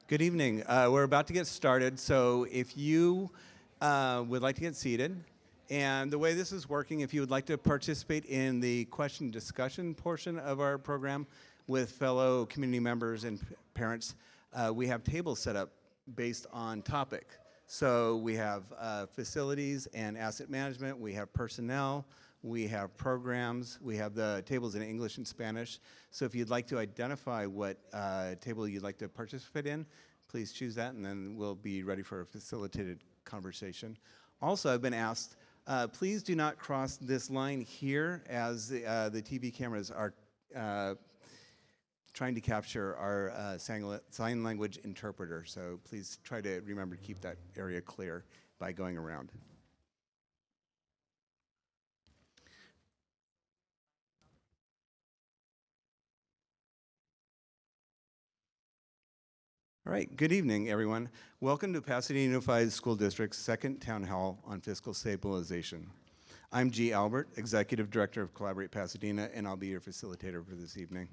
Good evening. We're about to get started, so if you would like to get seated, and the way this is working, if you would like to participate in the question discussion portion of our program with fellow community members and parents, we have tables set up based on topic. So we have facilities and asset management, we have personnel, we have programs, we have the tables in English and Spanish. So if you'd like to identify what table you'd like to participate in, please choose that, and then we'll be ready for a facilitated conversation. Also, I've been asked, please do not cross this line here as the TV cameras are trying to capture our sign language interpreter. So please try to remember to keep that area clear by going around. All right, good evening, everyone. Welcome to Pasadena Unified School District's second town hall on fiscal stabilization. I'm G. Albert, Executive Director of Collaborate Pasadena, and I'll be your facilitator for this evening.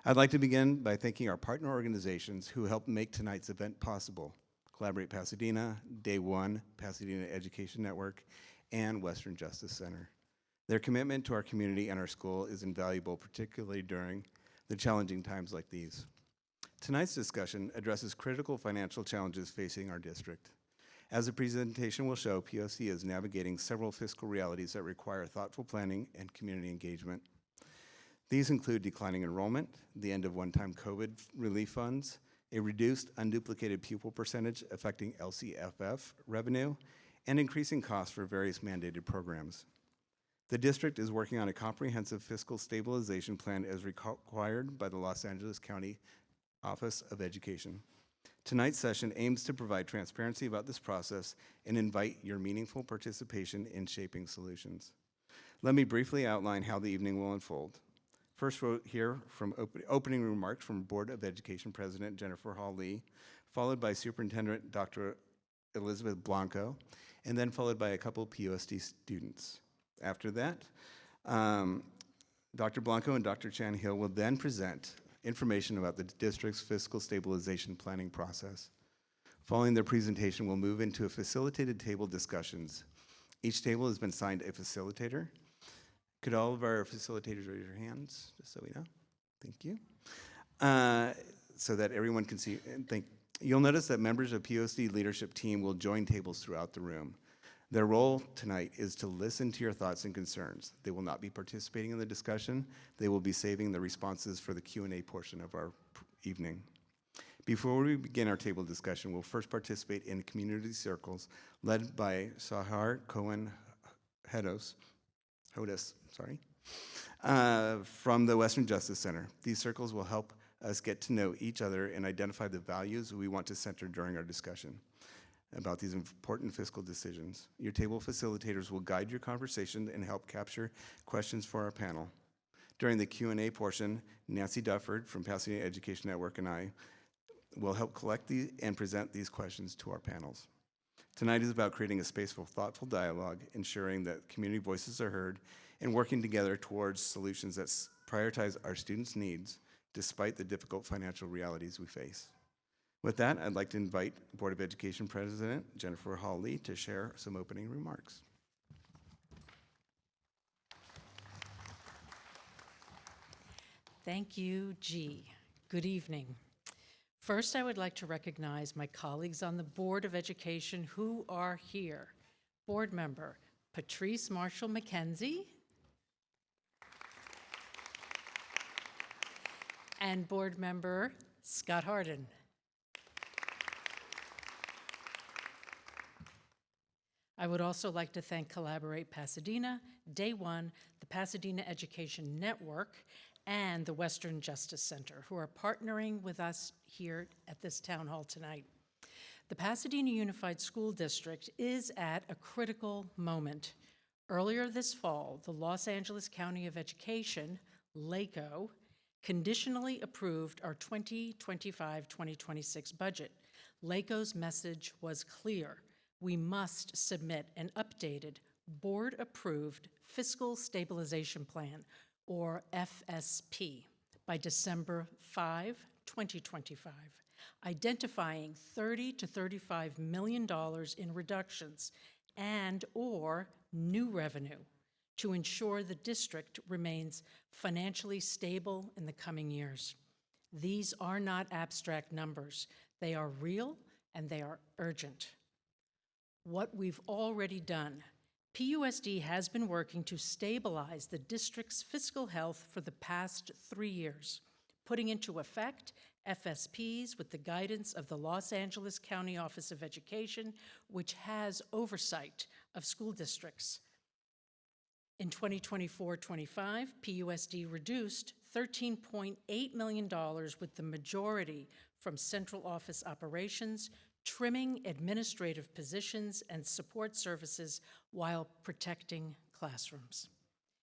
I'd like to begin by thanking our partner organizations who helped make tonight's event possible: Collaborate Pasadena, Day One, Pasadena Education Network, and Western Justice Center. Their commitment to our community and our school is invaluable, particularly during the challenging times like these. Tonight's discussion addresses critical financial challenges facing our district. As the presentation will show, POC is navigating several fiscal realities that require thoughtful planning and community engagement. These include declining enrollment, the end of one-time COVID relief funds, a reduced unduplicated pupil percentage affecting LCFF revenue, and increasing costs for various mandated programs. The district is working on a comprehensive fiscal stabilization plan as required by the Los Angeles County Office of Education. Tonight's session aims to provide transparency about this process and invite your meaningful participation in shaping solutions. Let me briefly outline how the evening will unfold. First, we'll hear from opening remarks from Board of Education President Jennifer Hall-Lee, followed by Superintendent Dr. Elizabeth Blanco, and then followed by a couple POSD students. After that, Dr. Blanco and Dr. Chan Hill will then present information about the district's fiscal stabilization planning process. Following their presentation, we'll move into a facilitated table discussions. Each table has been assigned a facilitator. Could all of our facilitators raise your hands, just so we know? Thank you. So that everyone can see. You'll notice that members of POSD leadership team will join tables throughout the room. Their role tonight is to listen to your thoughts and concerns. They will not be participating in the discussion. They will be saving the responses for the Q&A portion of our evening. Before we begin our table discussion, we'll first participate in community circles led by Sahar Cohen Hodes, from the Western Justice Center. These circles will help us get to know each other and identify the values we want to center during our discussion about these important fiscal decisions. Your table facilitators will guide your conversation and help capture questions for our panel. During the Q&A portion, Nancy Dufford from Pasadena Education Network and I will help collect and present these questions to our panels. Tonight is about creating a space for thoughtful dialogue, ensuring that community voices are heard, and working together towards solutions that prioritize our students' needs despite the difficult financial realities we face. With that, I'd like to invite Board of Education President Jennifer Hall-Lee to share some opening remarks. Thank you, G. Good evening. First, I would like to recognize my colleagues on the Board of Education who are here. Board member Patrice Marshall-McKenzie and board member Scott Harden. I would also like to thank Collaborate Pasadena, Day One, the Pasadena Education Network, and the Western Justice Center, who are partnering with us here at this town hall tonight. The Pasadena Unified School District is at a critical moment. Earlier this fall, the Los Angeles County of Education, LACO, conditionally approved our 2025-2026 budget. LACO's message was clear. We must submit an updated, board-approved Fiscal Stabilization Plan, or FSP, by December 5, 2025, identifying $30 to $35 million in reductions and/or new revenue to ensure the district remains financially stable in the coming years. These are not abstract numbers. They are real and they are urgent. What we've already done: PUSD has been working to stabilize the district's fiscal health for the past 3 years, putting into effect FSPs with the guidance of the Los Angeles County Office of Education, which has oversight of school districts. In 2024-25, PUSD reduced $13.8 million, with the majority from central office operations, trimming administrative positions and support services while protecting classrooms.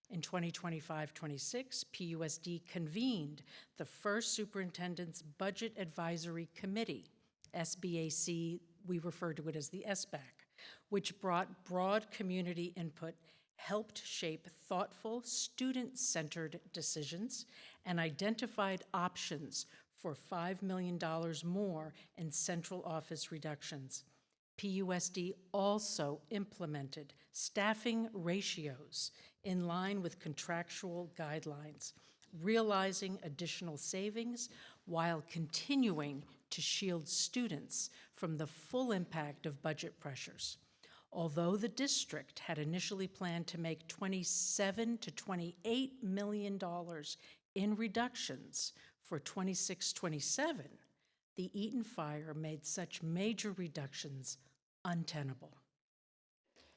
In 2025-26, PUSD convened the first Superintendent's Budget Advisory Committee, SBAC, we refer to it as the SBAC, which brought broad community input, helped shape thoughtful, student-centered decisions, and identified options for $5 million more in central office reductions. PUSD also implemented staffing ratios in line with contractual guidelines, realizing additional savings while continuing to shield students from the full impact of budget pressures. Although the district had initially planned to make $27 to $28 million in reductions for 26-27, the Eaton fire made such major reductions untenable.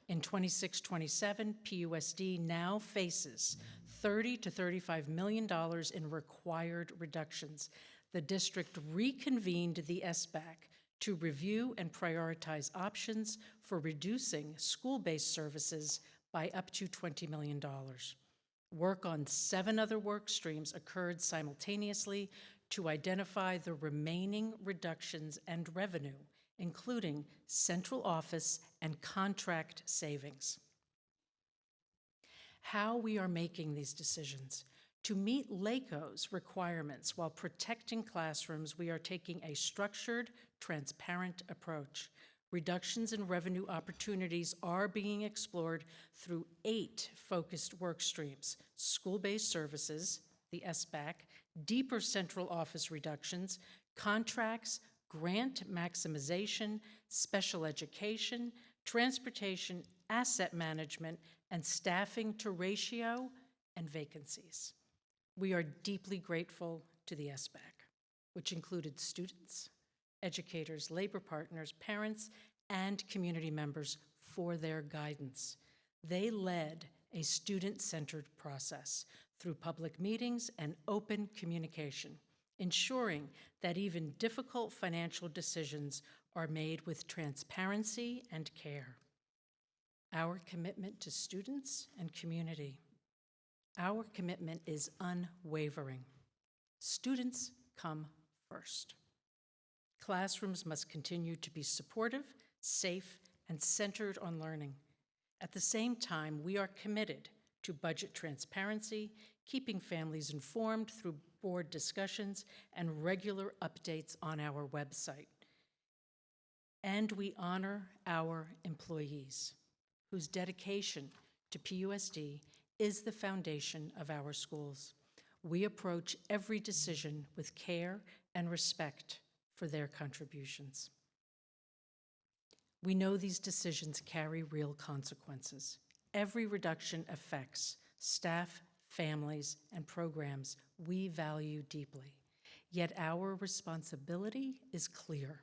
In 26-27, PUSD now faces $30 to $35 million in required reductions. The district reconvened the SBAC to review and prioritize options for reducing school-based services by up to $20 million. Work on 7 other work streams occurred simultaneously to identify the remaining reductions and revenue, including central office and contract savings. How we are making these decisions: to meet LACO's requirements while protecting classrooms, we are taking a structured, transparent approach. Reductions in revenue opportunities are being explored through 8 focused work streams: school-based services, the SBAC, deeper central office reductions, contracts, grant maximization, special education, transportation, asset management, and staffing to ratio and vacancies. We are deeply grateful to the SBAC, which included students, educators, labor partners, parents, and community members, for their guidance. They led a student-centered process through public meetings and open communication, ensuring that even difficult financial decisions are made with transparency and care. Our commitment to students and community. Our commitment is unwavering. Students come first. Classrooms must continue to be supportive, safe, and centered on learning. At the same time, we are committed to budget transparency, keeping families informed through board discussions and regular updates on our website. And we honor our employees, whose dedication to PUSD is the foundation of our schools. We approach every decision with care and respect for their contributions. We know these decisions carry real consequences. Every reduction affects staff, families, and programs we value deeply. Yet our responsibility is clear.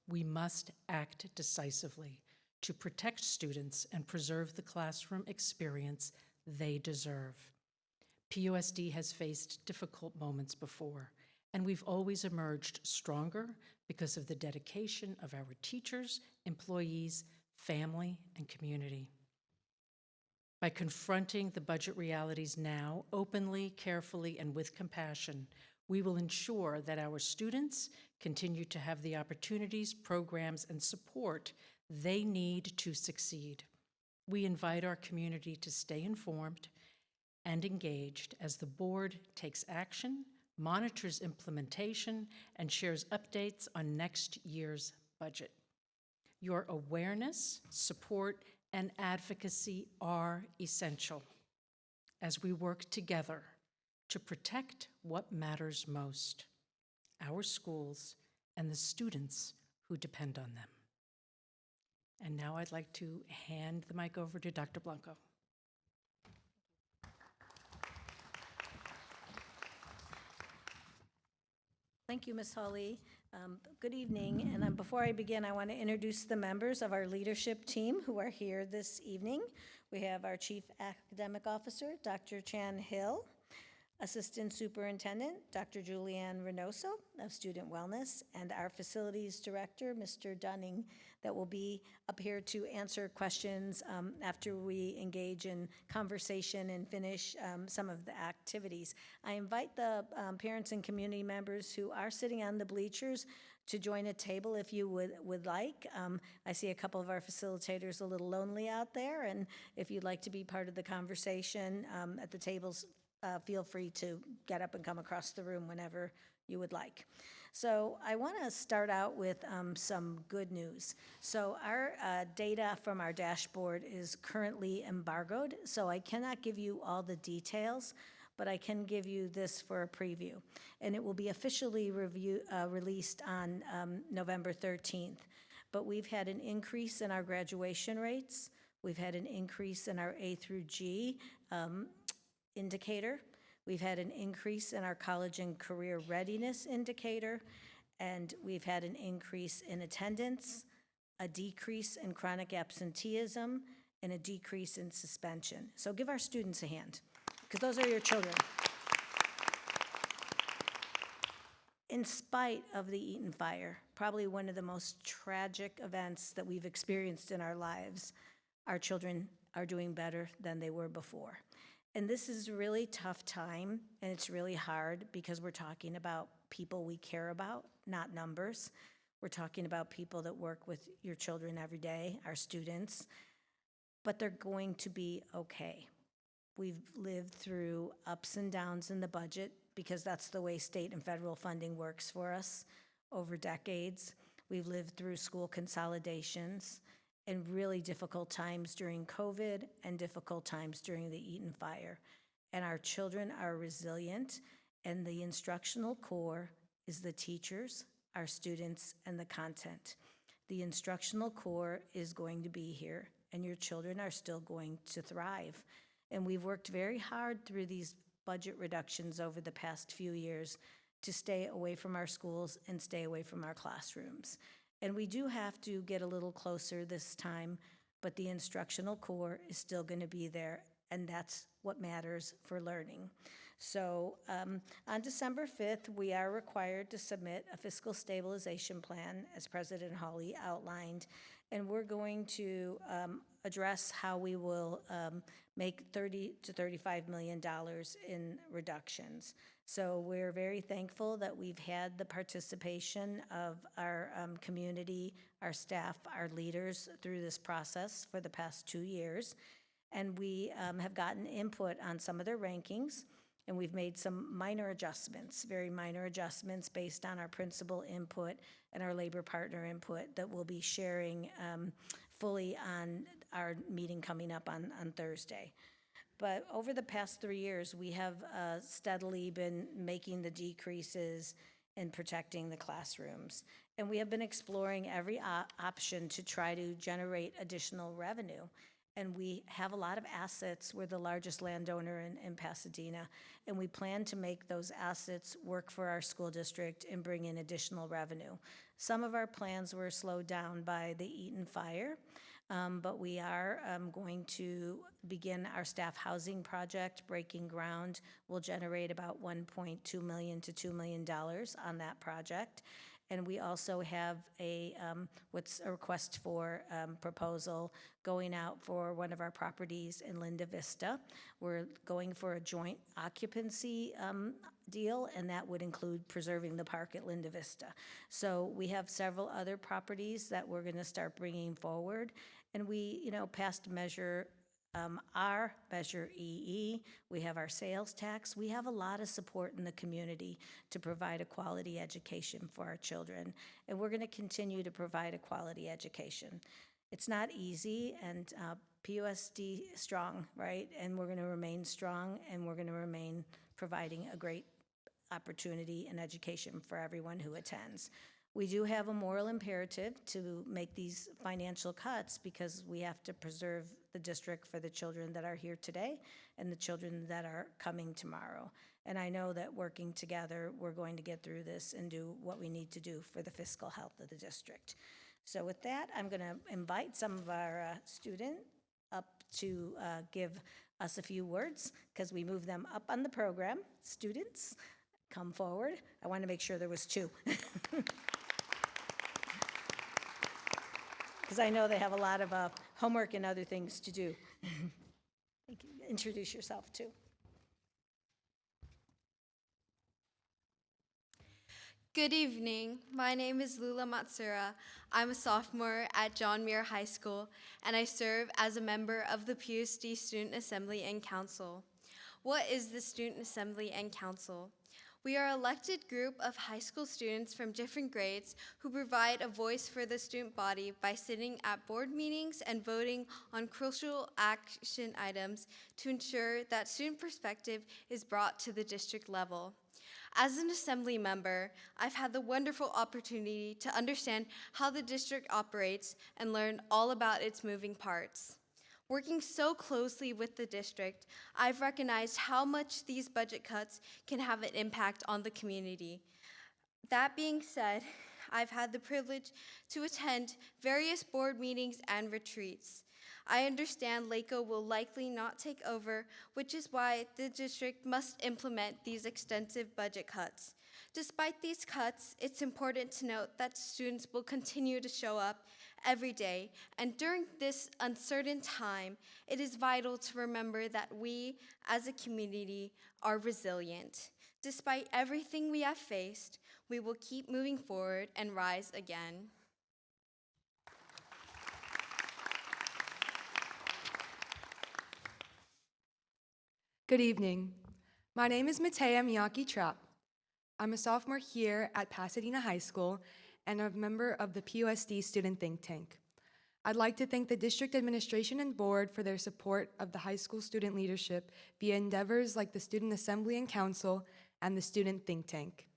We must act decisively to protect students and preserve the classroom experience they deserve. PUSD has faced difficult moments before, and we've always emerged stronger because of the dedication of our teachers, employees, family, and community. By confronting the budget realities now, openly, carefully, and with compassion, we will ensure that our students continue to have the opportunities, programs, and support they need to succeed. We invite our community to stay informed and engaged as the board takes action monitors implementation, and shares updates on next year's budget. Your awareness, support, and advocacy are essential as we work together to protect what matters most, our schools and the students who depend on them. And now I'd like to hand the mic over to Dr. Blanco. Thank you, Ms. Hawley. Good evening, and before I begin, I want to introduce the members of our leadership team who are here this evening. We have our Chief Academic Officer, Dr. Chan Hill, Assistant Superintendent, Dr. Julianne Reynoso of Student Wellness, and our Facilities Director, Mr. Dunning, that will be up here to answer questions after we engage in conversation and finish some of the activities. I invite the parents and community members who are sitting on the bleachers to join a table if you would like. I see a couple of our facilitators a little lonely out there, and if you'd like to be part of the conversation at the tables, feel free to get up and come across the room whenever you would like. So I want to start out with some good news. So our data from our dashboard is currently embargoed, so I cannot give you all the details, but I can give you this for a preview. And it will be officially released on November 13th. But we've had an increase in our graduation rates. We've had an increase in our A through G indicator. We've had an increase in our college and career readiness indicator, and we've had an increase in attendance, a decrease in chronic absenteeism, and a decrease in suspension. So give our students a hand, because those are your children. In spite of the Eaton fire, probably one of the most tragic events that we've experienced in our lives, our children are doing better than they were before. And this is a really tough time, and it's really hard because we're talking about people we care about, not numbers. We're talking about people that work with your children every day, our students, but they're going to be okay. We've lived through ups and downs in the budget because that's the way state and federal funding works for us over decades. We've lived through school consolidations and really difficult times during COVID and difficult times during the Eaton fire. And our children are resilient, and the instructional core is the teachers, our students, and the content. The instructional core is going to be here, and your children are still going to thrive. And we've worked very hard through these budget reductions over the past few years to stay away from our schools and stay away from our classrooms. And we do have to get a little closer this time, but the instructional core is still going to be there, and that's what matters for learning. So on December 5th, we are required to submit a fiscal stabilization plan, as President Hawley outlined, and we're going to address how we will make $30 to $35 million in reductions. So we're very thankful that we've had the participation of our community, our staff, our leaders through this process for the past 2 years. And we have gotten input on some of their rankings, and we've made some minor adjustments, very minor adjustments based on our principal input and our labor partner input that we'll be sharing fully on our meeting coming up on Thursday. But over the past 3 years, we have steadily been making the decreases and protecting the classrooms. And we have been exploring every option to try to generate additional revenue. And we have a lot of assets. We're the largest landowner in Pasadena, and we plan to make those assets work for our school district and bring in additional revenue. Some of our plans were slowed down by the Eaton fire, but we are going to begin our staff housing project. Breaking ground will generate about $1.2 million to $2 million on that project. And we also have what's a request for proposal going out for one of our properties in Linda Vista. We're going for a joint occupancy deal, and that would include preserving the park at Linda Vista. So we have several other properties that we're going to start bringing forward. And we, passed Measure our Measure EE, we have our sales tax. We have a lot of support in the community to provide a quality education for our children, and we're going to continue to provide a quality education. It's not easy, and PUSD strong, right? And we're going to remain strong, and we're going to remain providing a great opportunity and education for everyone who attends. We do have a moral imperative to make these financial cuts because we have to preserve the district for the children that are here today and the children that are coming tomorrow. And I know that working together, we're going to get through this and do what we need to do for the fiscal health of the district. So with that, I'm going to invite some of our students up to give us a few words because we move them up on the program. Students, come forward. I want to make sure there was two. Because I know they have a lot of homework and other things to do. Thank you. Introduce yourself, too. Good evening. My name is Lula Matsura. I'm a sophomore at John Muir High School, and I serve as a member of the PUSD Student Assembly and Council. What is the Student Assembly and Council? We are an elected group of high school students from different grades who provide a voice for the student body by sitting at board meetings and voting on crucial action items to ensure that student perspective is brought to the district level. As an assembly member, I've had the wonderful opportunity to understand how the district operates and learn all about its moving parts. Working so closely with the district, I've recognized how much these budget cuts can have an impact on the community. That being said, I've had the privilege to attend various board meetings and retreats. I understand LACO will likely not take over, which is why the district must implement these extensive budget cuts. Despite these cuts, it's important to note that students will continue to show up every day, and during this uncertain time, it is vital to remember that we, as a community, are resilient. Despite everything we have faced, we will keep moving forward and rise again. Good evening. My name is Matea Miyake Trapp. I'm a sophomore here at Pasadena High School and a member of the PUSD Student Think Tank. I'd like to thank the district administration and board for their support of the high school student leadership via endeavors like the Student Assembly and Council and the Student Think Tank.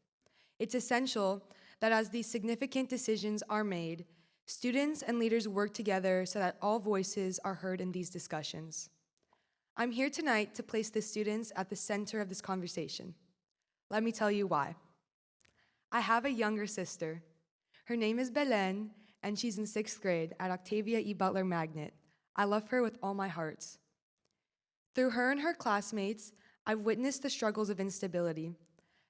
It's essential that as these significant decisions are made, students and leaders work together so that all voices are heard in these discussions. I'm here tonight to place the students at the center of this conversation. Let me tell you why. I have a younger sister. Her name is Belen, and she's in 6th grade at Octavia E. Butler Magnet. I love her with all my heart. Through her and her classmates, I've witnessed the struggles of instability.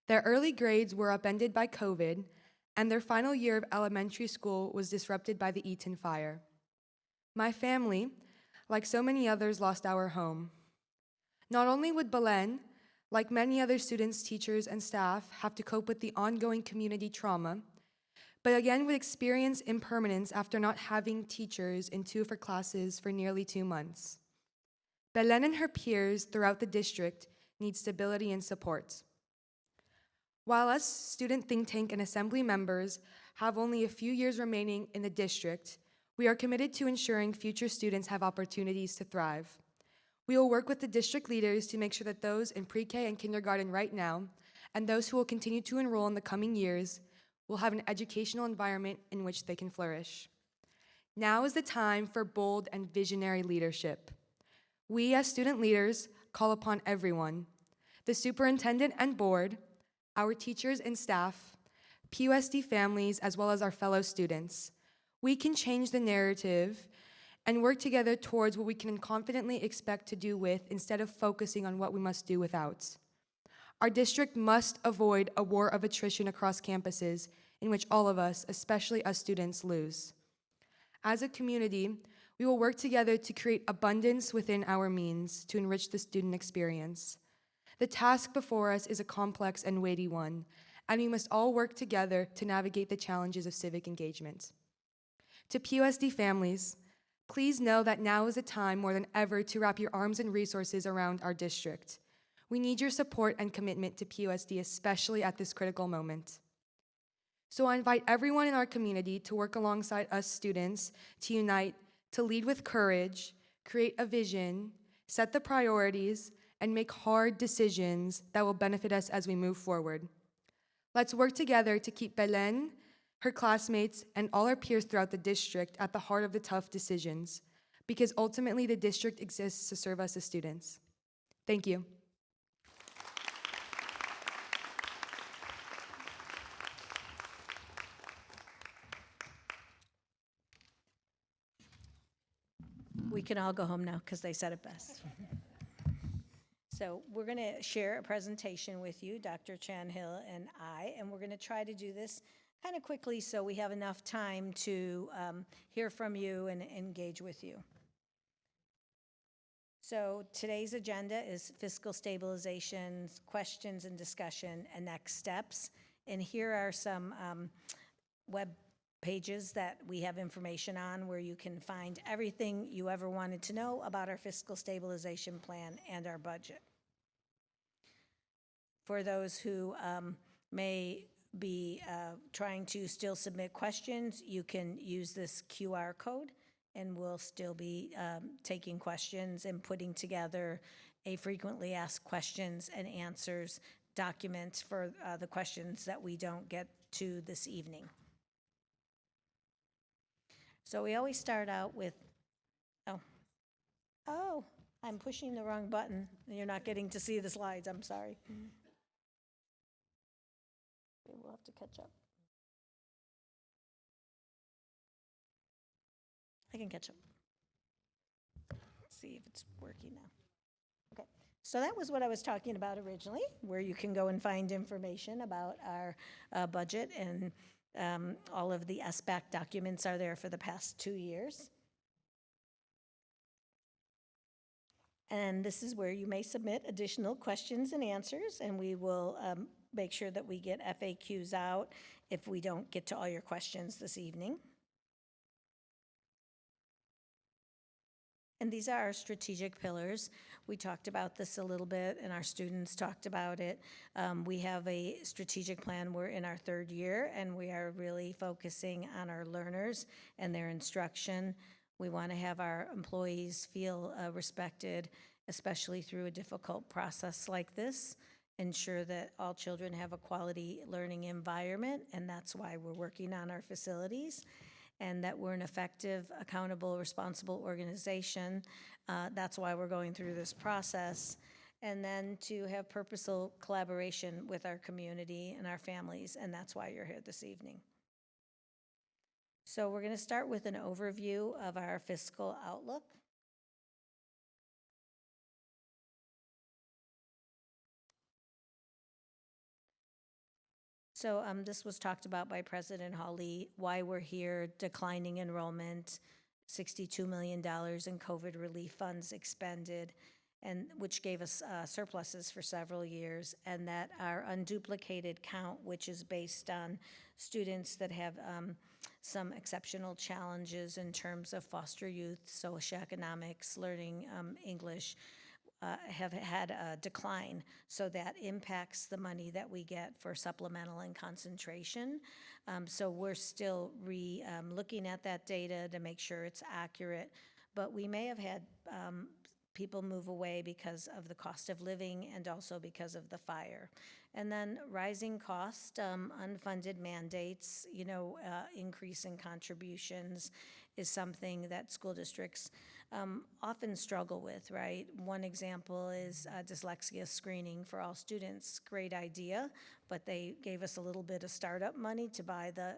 Their early grades were upended by COVID, and their final year of elementary school was disrupted by the Eaton fire. My family, like so many others, lost our home. Not only would Belen, like many other students, teachers, and staff, have to cope with the ongoing community trauma, but again would experience impermanence after not having teachers in 2 of her classes for nearly 2 months. Belen and her peers throughout the district need stability and support. While us Student Think Tank and Assembly members have only a few years remaining in the district, we are committed to ensuring future students have opportunities to thrive. We will work with the district leaders to make sure that those in pre-K and kindergarten right now, and those who will continue to enroll in the coming years, will have an educational environment in which they can flourish. Now is the time for bold and visionary leadership. We as student leaders call upon everyone, the superintendent and board, our teachers and staff, PUSD families, as well as our fellow students. We can change the narrative and work together towards what we can confidently expect to do with instead of focusing on what we must do without. Our district must avoid a war of attrition across campuses in which all of us, especially us students, lose. As a community, we will work together to create abundance within our means to enrich the student experience. The task before us is a complex and weighty one, and we must all work together to navigate the challenges of civic engagement. To PUSD families, Please know that now is a time more than ever to wrap your arms and resources around our district. We need your support and commitment to PUSD, especially at this critical moment. So I invite everyone in our community to work alongside us students, to unite, to lead with courage, create a vision, set the priorities, and make hard decisions that will benefit us as we move forward. Let's work together to keep Belen, her classmates, and all our peers throughout the district at the heart of the tough decisions, because ultimately the district exists to serve us as students. Thank you. We can all go home now because they said it best. So we're going to share a presentation with you, Dr. Chan Hill and I, and we're going to try to do this kind of quickly so we have enough time to hear from you and engage with you. So today's agenda is fiscal stabilization, questions and discussion, and next steps. And here are some web pages that we have information on where you can find everything you ever wanted to know about our fiscal stabilization plan and our budget. For those who may be trying to still submit questions, you can use this QR code, and we'll still be taking questions and putting together a frequently asked questions and answers document for the questions that we don't get to this evening. So we always start out with, oh, I'm pushing the wrong button. You're not getting to see the slides, I'm sorry. We'll have to catch up. I can catch up. Let's see if it's working now. Okay, so that was what I was talking about originally, where you can go and find information about our budget, and all of the SBAC documents are there for the past 2 years. And this is where you may submit additional questions and answers, and we will make sure that we get FAQs out if we don't get to all your questions this evening. And these are our strategic pillars. We talked about this a little bit, and our students talked about it. We have a strategic plan. We're in our 3rd year, and we are really focusing on our learners and their instruction. We want to have our employees feel respected, especially through a difficult process like this. Ensure that all children have a quality learning environment, and that's why we're working on our facilities. And that we're an effective, accountable, responsible organization. That's why we're going through this process. And then to have purposeful collaboration with our community and our families, and that's why you're here this evening. So we're going to start with an overview of our fiscal outlook. So this was talked about by President Hawley, why we're here, declining enrollment, $62 million in COVID relief funds expended, and which gave us surpluses for several years, and that our unduplicated count, which is based on students that have some exceptional challenges in terms of foster youth, socioeconomics, learning English, have had a decline, so that impacts the money that we get for supplemental and concentration. So we're still looking at that data to make sure it's accurate, but we may have had people move away because of the cost of living and also because of the fire. And then rising cost, unfunded mandates, increase in contributions is something that school districts often struggle with, right? One example is dyslexia screening for all students. Great idea, but they gave us a little bit of startup money to buy the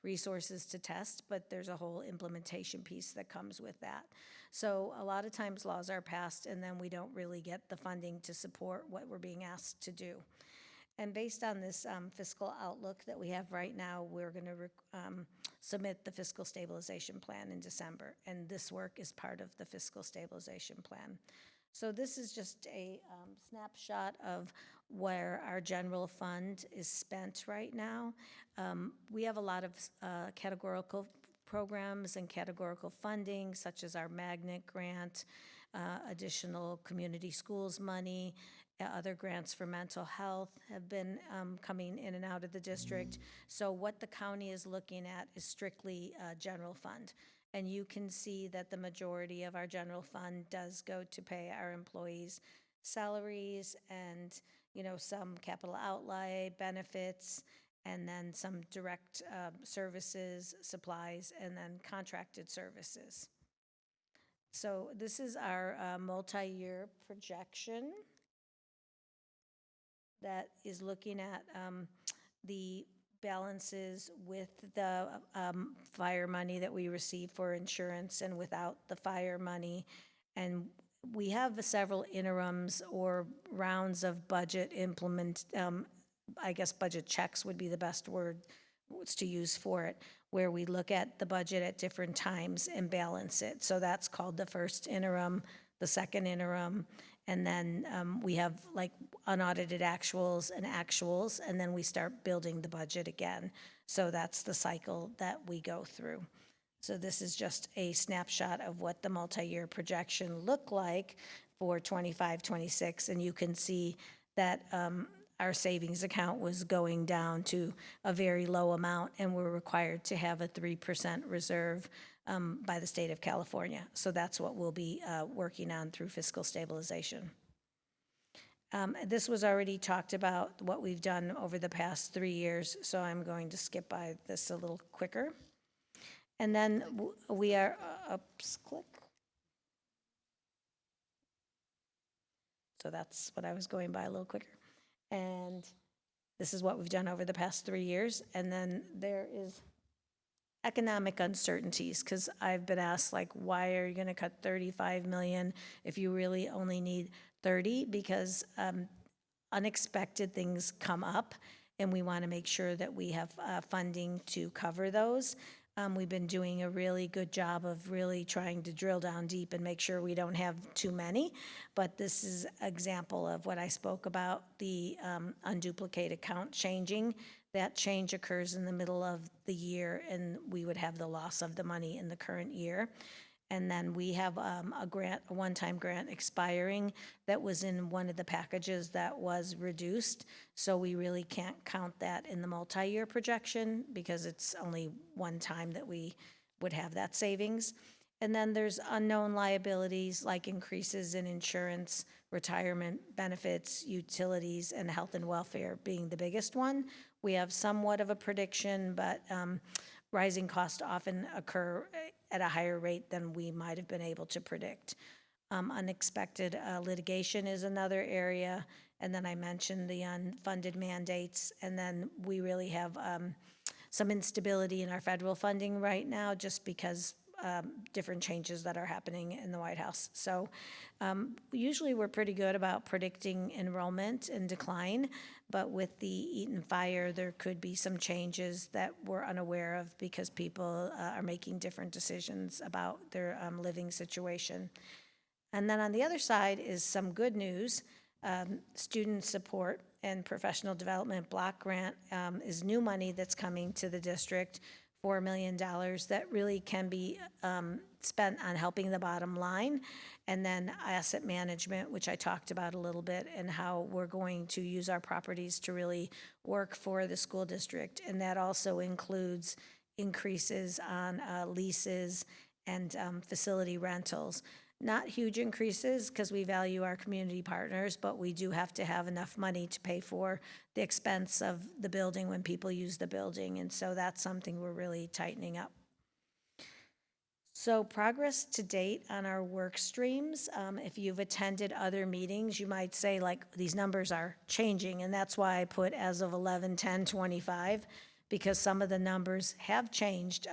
resources to test, but there's a whole implementation piece that comes with that. So a lot of times laws are passed and then we don't really get the funding to support what we're being asked to do. And based on this fiscal outlook that we have right now, we're going to submit the fiscal stabilization plan in December. And this work is part of the fiscal stabilization plan. So this is just a snapshot of where our general fund is spent right now. We have a lot of categorical programs and categorical funding, such as our magnet grant, additional community schools money, other grants for mental health have been coming in and out of the district. So what the county is looking at is strictly general fund. And you can see that the majority of our general fund does go to pay our employees' salaries and, some capital outlay, benefits, and then some direct services, supplies, and then contracted services. So this is our multi-year projection that is looking at the balances with the fire money that we receive for insurance and without the fire money. And we have several interims or rounds of budget I guess budget checks would be the best word to use for it, where we look at the budget at different times and balance it. So that's called the first interim, the second interim, and then we have like unaudited actuals, and then we start building the budget again. So that's the cycle that we go through. So this is just a snapshot of what the multi-year projection looked like for 25, 26, and you can see that our savings account was going down to a very low amount, and we're required to have a 3% reserve by the state of California. So that's what we'll be working on through fiscal stabilization. This was already talked about, what we've done over the past 3 years, so I'm going to skip by this a little quicker. And then we are, oops, click. So that's what I was going by a little quicker. And this is what we've done over the past 3 years. And then there is economic uncertainties, because I've been asked, like, why are you going to cut 35 million if you really only need 30? Because unexpected things come up, and we want to make sure that we have funding to cover those. We've been doing a really good job of really trying to drill down deep and make sure we don't have too many. But this is an example of what I spoke about, the unduplicated account changing. That change occurs in the middle of the year, and we would have the loss of the money in the current year. And then we have a one-time grant expiring that was in one of the packages that was reduced. So we really can't count that in the multi-year projection because it's only one time that we would have that savings. And then there's unknown liabilities like increases in insurance, retirement benefits, utilities, and health and welfare being the biggest one. We have somewhat of a prediction, but rising costs often occur at a higher rate than we might have been able to predict. Unexpected litigation is another area, and then I mentioned the unfunded mandates, and then we really have some instability in our federal funding right now just because different changes that are happening in the White House. So usually we're pretty good about predicting enrollment and decline, but with the Eaton fire, there could be some changes that we're unaware of because people are making different decisions about their living situation. And then on the other side is some good news. Student support and professional development block grant is new money that's coming to the district, $4 million that really can be spent on helping the bottom line. And then asset management, which I talked about a little bit, and how we're going to use our properties to really work for the school district. And that also includes increases on leases and facility rentals. Not huge increases because we value our community partners, but we do have to have enough money to pay for the expense of the building when people use the building. And so that's something we're really tightening up. So progress to date on our work streams. If you've attended other meetings, you might say, like, these numbers are changing, and that's why I put as of 11/10/25, because some of the numbers have changed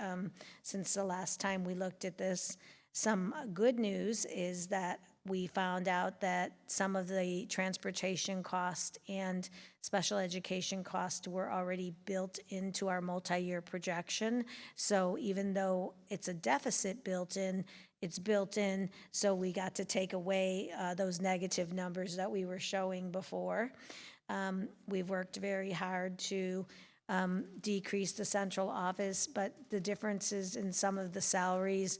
since the last time we looked at this. Some good news is that we found out that some of the transportation cost and special education costs were already built into our multi-year projection. So even though it's a deficit built in, it's built in, so we got to take away those negative numbers that we were showing before. We've worked very hard to decrease the central office, but the differences in some of the salaries,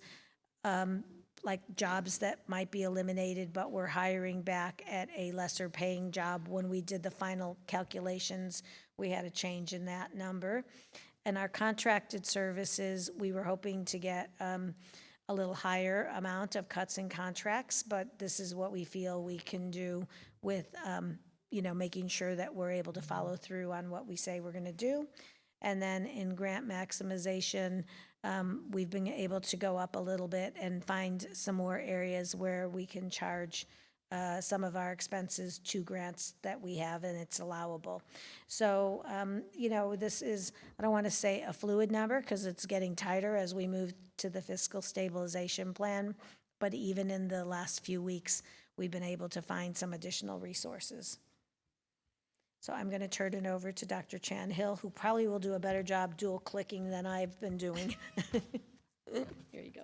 like jobs that might be eliminated, but we're hiring back at a lesser paying job. When we did the final calculations, we had a change in that number. And our contracted services, we were hoping to get a little higher amount of cuts in contracts, but this is what we feel we can do with, making sure that we're able to follow through on what we say we're going to do. And then in grant maximization, we've been able to go up a little bit and find some more areas where we can charge some of our expenses to grants that we have, and it's allowable. So, this is, I don't want to say a fluid number because it's getting tighter as we move to the fiscal stabilization plan, but even in the last few weeks, we've been able to find some additional resources. So I'm going to turn it over to Dr. Chan Hill, who probably will do a better job dual clicking than I've been doing. Here you go.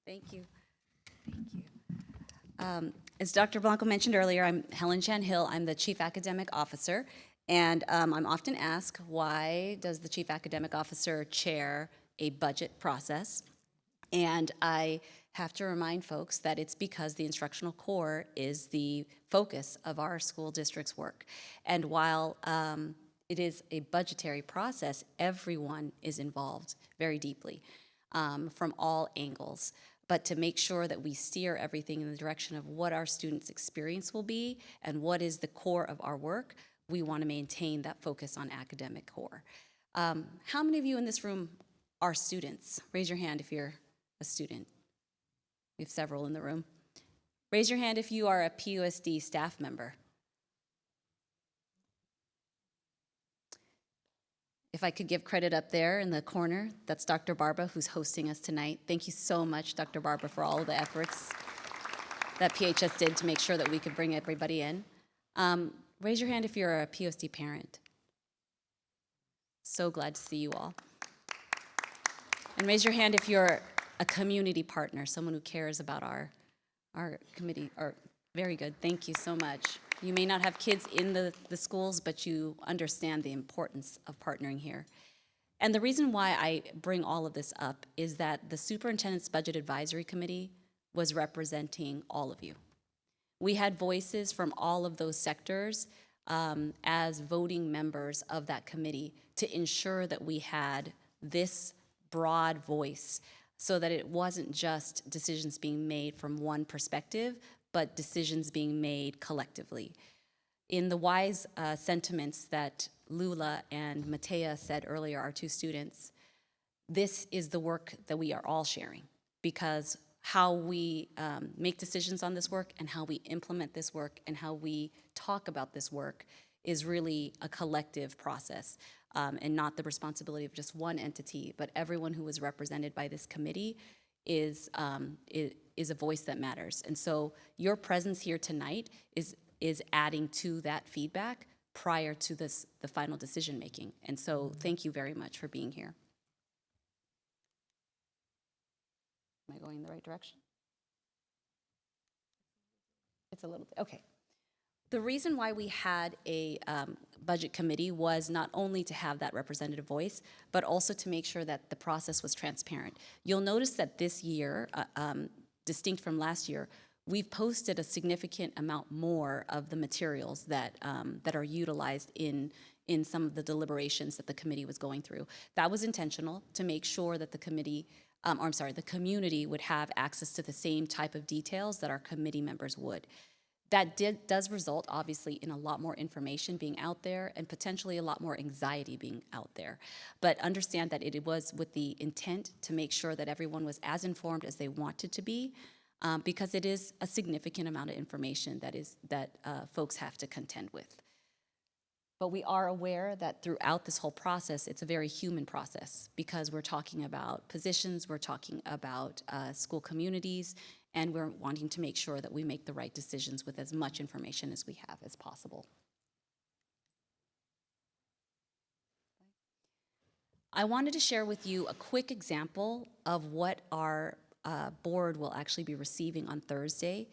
Thank you. Thank you. As Dr. Blanco mentioned earlier, I'm Helen Chan Hill. I'm the Chief Academic Officer, and I'm often asked, why does the Chief Academic Officer chair a budget process? And I have to remind folks that it's because the instructional core is the focus of our school district's work. And while it is a budgetary process, everyone is involved very deeply from all angles. But to make sure that we steer everything in the direction of what our students' experience will be and what is the core of our work, we want to maintain that focus on academic core. How many of you in this room are students? Raise your hand if you're a student. We have several in the room. Raise your hand if you are a PUSD staff member. If I could give credit up there in the corner, that's Dr. Barba, who's hosting us tonight. Thank you so much, Dr. Barba, for all of the efforts that PHS did to make sure that we could bring everybody in. Raise your hand if you're a PUSD parent. So glad to see you all. And raise your hand if you're a community partner, someone who cares about our committee. Very good, thank you so much. You may not have kids in the schools, but you understand the importance of partnering here. And the reason why I bring all of this up is that the Superintendent's Budget Advisory Committee was representing all of you. We had voices from all of those sectors as voting members of that committee to ensure that we had this broad voice so that it wasn't just decisions being made from one perspective, but decisions being made collectively. In the wise sentiments that Lula and Matea said earlier, our two students, this is the work that we are all sharing, because how we make decisions on this work and how we implement this work and how we talk about this work is really a collective process. And not the responsibility of just one entity, but everyone who was represented by this committee is a voice that matters. And so your presence here tonight is adding to that feedback prior to the final decision making. And so thank you very much for being here. Am I going in the right direction? It's a little bit, okay. The reason why we had a budget committee was not only to have that representative voice, but also to make sure that the process was transparent. You'll notice that this year, distinct from last year, we've posted a significant amount more of the materials that are utilized in some of the deliberations that the committee was going through. That was intentional to make sure that the committee, the community would have access to the same type of details that our committee members would. That does result, obviously, in a lot more information being out there and potentially a lot more anxiety being out there. But understand that it was with the intent to make sure that everyone was as informed as they wanted to be, because it is a significant amount of information that folks have to contend with. But we are aware that throughout this whole process, it's a very human process, because we're talking about positions, we're talking about school communities, and we're wanting to make sure that we make the right decisions with as much information as we have as possible. I wanted to share with you a quick example of what our board will actually be receiving on Thursday.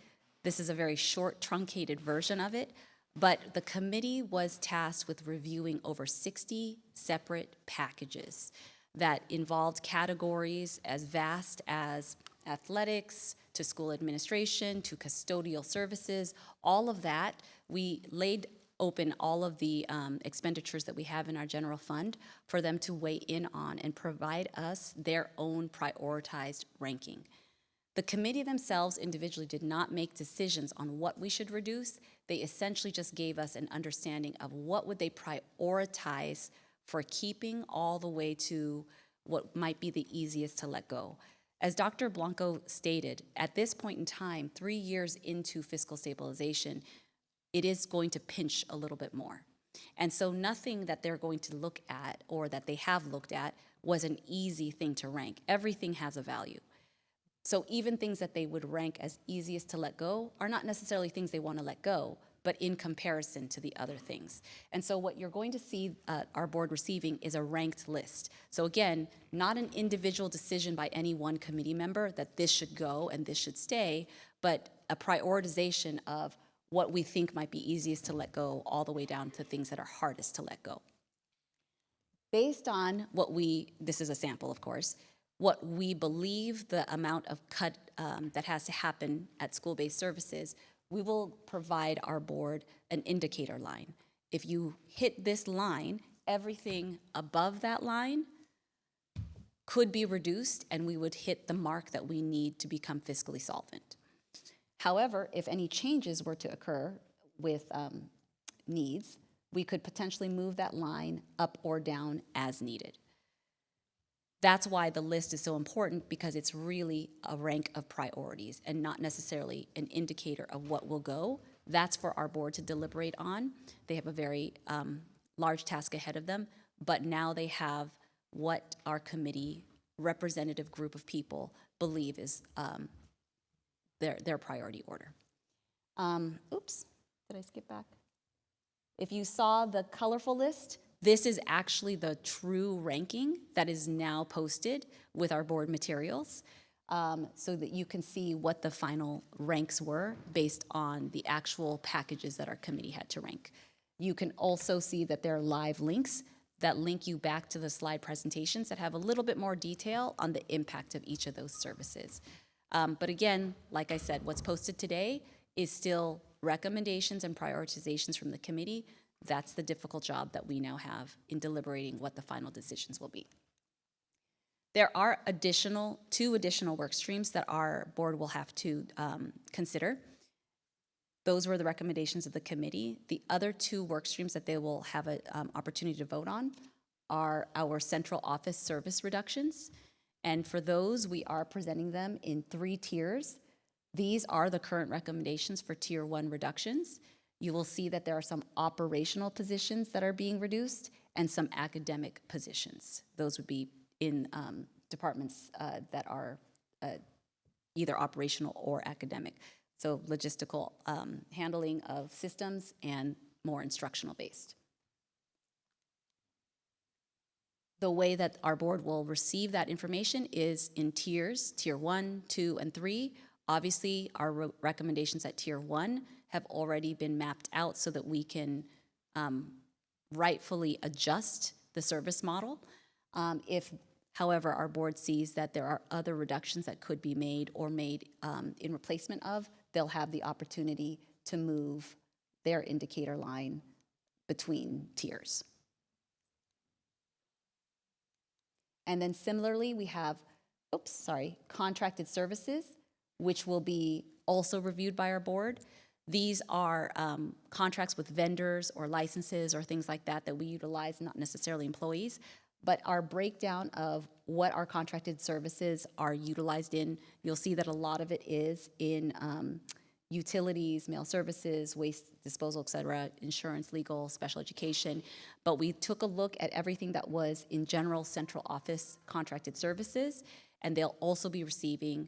This is a very short, truncated version of it, But the committee was tasked with reviewing over 60 separate packages that involved categories as vast as athletics, to school administration, to custodial services, all of that. We laid open all of the expenditures that we have in our general fund for them to weigh in on and provide us their own prioritized ranking. The committee themselves individually did not make decisions on what we should reduce. They essentially just gave us an understanding of what would they prioritize for keeping all the way to what might be the easiest to let go. As Dr. Blanco stated, at this point in time, 3 years into fiscal stabilization, it is going to pinch a little bit more. And so nothing that they're going to look at or that they have looked at was an easy thing to rank. Everything has a value. So even things that they would rank as easiest to let go are not necessarily things they want to let go, but in comparison to the other things. And so what you're going to see our board receiving is a ranked list. So again, not an individual decision by any one committee member that this should go and this should stay, but a prioritization of what we think might be easiest to let go all the way down to things that are hardest to let go. Based on what this is a sample of course, what we believe the amount of cut that has to happen at school-based services, we will provide our board an indicator line. If you hit this line, everything above that line could be reduced and we would hit the mark that we need to become fiscally solvent. However, if any changes were to occur with needs, we could potentially move that line up or down as needed. That's why the list is so important, because it's really a rank of priorities and not necessarily an indicator of what will go. That's for our board to deliberate on. They have a very large task ahead of them, but now they have what our committee representative group of people believe is their priority order. Oops, did I skip back? If you saw the colorful list, this is actually the true ranking that is now posted with our board materials, so that you can see what the final ranks were based on the actual packages that our committee had to rank. You can also see that there are live links that link you back to the slide presentations that have a little bit more detail on the impact of each of those services. But again, like I said, what's posted today is still recommendations and prioritizations from the committee. That's the difficult job that we now have in deliberating what the final decisions will be. There are two additional work streams that our board will have to consider. Those were the recommendations of the committee. The other two work streams that they will have an opportunity to vote on are our central office service reductions. And for those, we are presenting them in 3 tiers. These are the current recommendations for Tier 1 reductions. You will see that there are some operational positions that are being reduced and some academic positions. Those would be in departments that are either operational or academic. So logistical handling of systems and more instructional based. The way that our board will receive that information is in tiers, Tier 1, 2, and 3. Obviously, our recommendations at Tier 1 have already been mapped out so that we can rightfully adjust the service model. If, however, our board sees that there are other reductions that could be made or made in replacement of, they'll have the opportunity to move their indicator line between tiers. And then similarly, we have, contracted services, which will be also reviewed by our board. These are contracts with vendors or licenses or things like that that we utilize, not necessarily employees, but our breakdown of what our contracted services are utilized in, you'll see that a lot of it is in utilities, mail services, waste disposal, et cetera, insurance, legal, special education. But we took a look at everything that was in general central office contracted services, and they'll also be receiving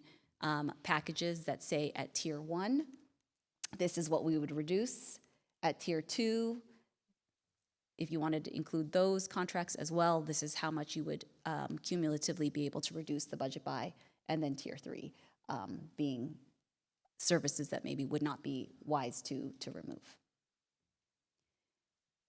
packages that say at Tier 1, this is what we would reduce. At Tier 2, if you wanted to include those contracts as well, this is how much you would cumulatively be able to reduce the budget by. And then Tier 3 being services that maybe would not be wise to remove.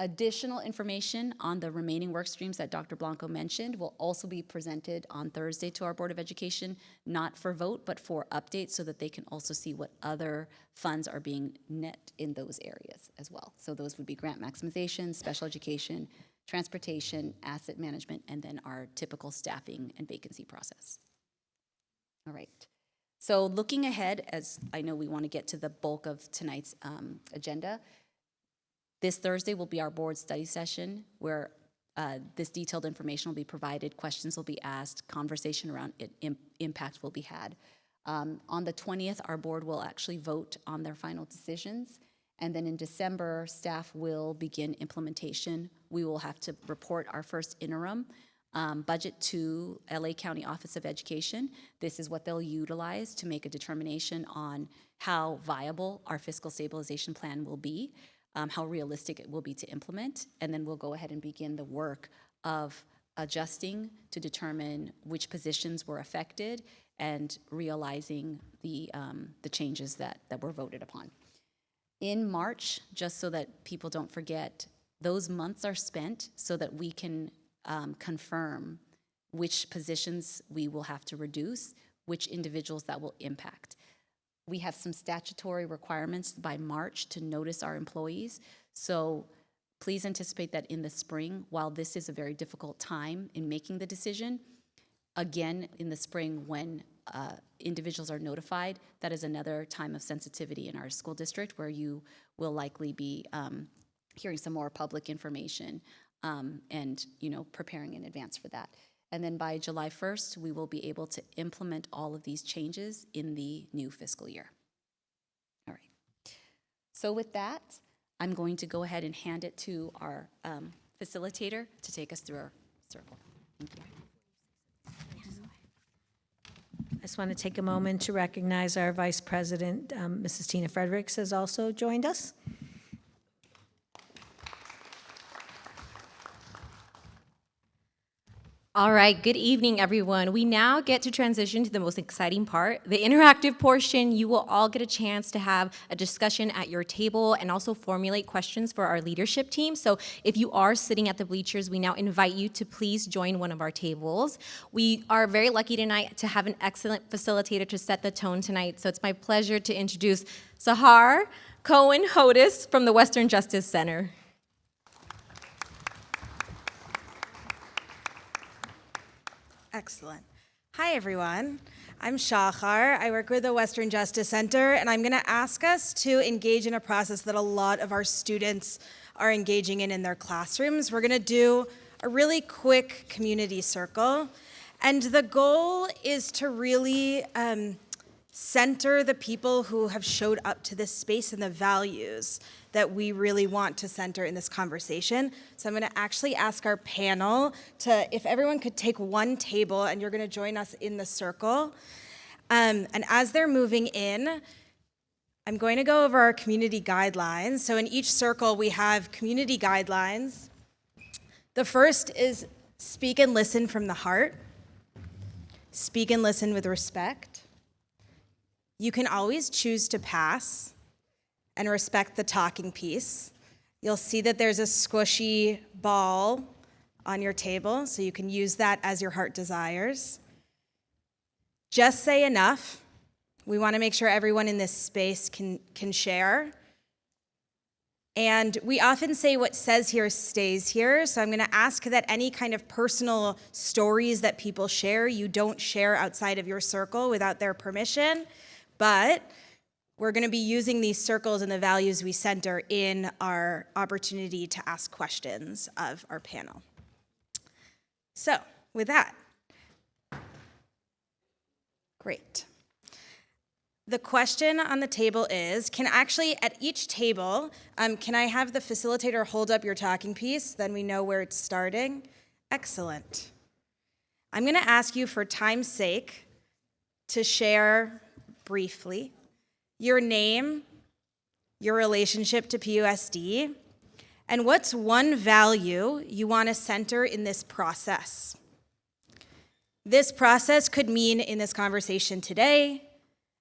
Additional information on the remaining work streams that Dr. Blanco mentioned will also be presented on Thursday to our Board of Education, not for vote, but for updates so that they can also see what other funds are being net in those areas as well. So those would be grant maximization, special education, transportation, asset management, and then our typical staffing and vacancy process. All right. So looking ahead, as I know we want to get to the bulk of tonight's agenda, this Thursday will be our board study session where this detailed information will be provided, questions will be asked, conversation around impact will be had. On the 20th, our board will actually vote on their final decisions. And then in December, staff will begin implementation. We will have to report our first interim budget to LA County Office of Education. This is what they'll utilize to make a determination on how viable our fiscal stabilization plan will be. How realistic it will be to implement, and then we'll go ahead and begin the work of adjusting to determine which positions were affected and realizing the changes that were voted upon. In March, just so that people don't forget, those months are spent so that we can confirm which positions we will have to reduce, which individuals that will impact. We have some statutory requirements by March to notice our employees. So please anticipate that in the spring, while this is a very difficult time in making the decision, again, in the spring when individuals are notified, that is another time of sensitivity in our school district where you will likely be hearing some more public information and preparing in advance for that. And then by July 1st, we will be able to implement all of these changes in the new fiscal year. All right. So with that, I'm going to go ahead and hand it to our facilitator to take us through our circle. Thank you. I just want to take a moment to recognize our Vice President, Mrs. Tina Fredericks, has also joined us. All right, good evening, everyone. We now get to transition to the most exciting part, the interactive portion. You will all get a chance to have a discussion at your table and also formulate questions for our leadership team. So if you are sitting at the bleachers, we now invite you to please join one of our tables. We are very lucky tonight to have an excellent facilitator to set the tone tonight. So it's my pleasure to introduce Sahar Cohen-Hodis from the Western Justice Center. Excellent. Hi, everyone. I'm Shahar. I work with the Western Justice Center, and I'm going to ask us to engage in a process that a lot of our students are engaging in their classrooms. We're going to do a really quick community circle, and the goal is to really center the people who have showed up to this space and the values that we really want to center in this conversation. So I'm going to actually ask our panel to, if everyone could take one table, and you're going to join us in the circle. And as they're moving in, I'm going to go over our community guidelines. So in each circle, we have community guidelines. The first is speak and listen from the heart. Speak and listen with respect. You can always choose to pass and respect the talking piece. You'll see that there's a squishy ball on your table, so you can use that as your heart desires. Just say enough. We want to make sure everyone in this space can share. And we often say what says here stays here, so I'm going to ask that any kind of personal stories that people share, you don't share outside of your circle without their permission, but we're going to be using these circles and the values we center in our opportunity to ask questions of our panel. So, with that, great. The question on the table is, at each table, can I have the facilitator hold up your talking piece? Then we know where it's starting. Excellent. I'm going to ask you, for time's sake, to share briefly your name, your relationship to PUSD, and what's one value you want to center in this process. This process could mean in this conversation today.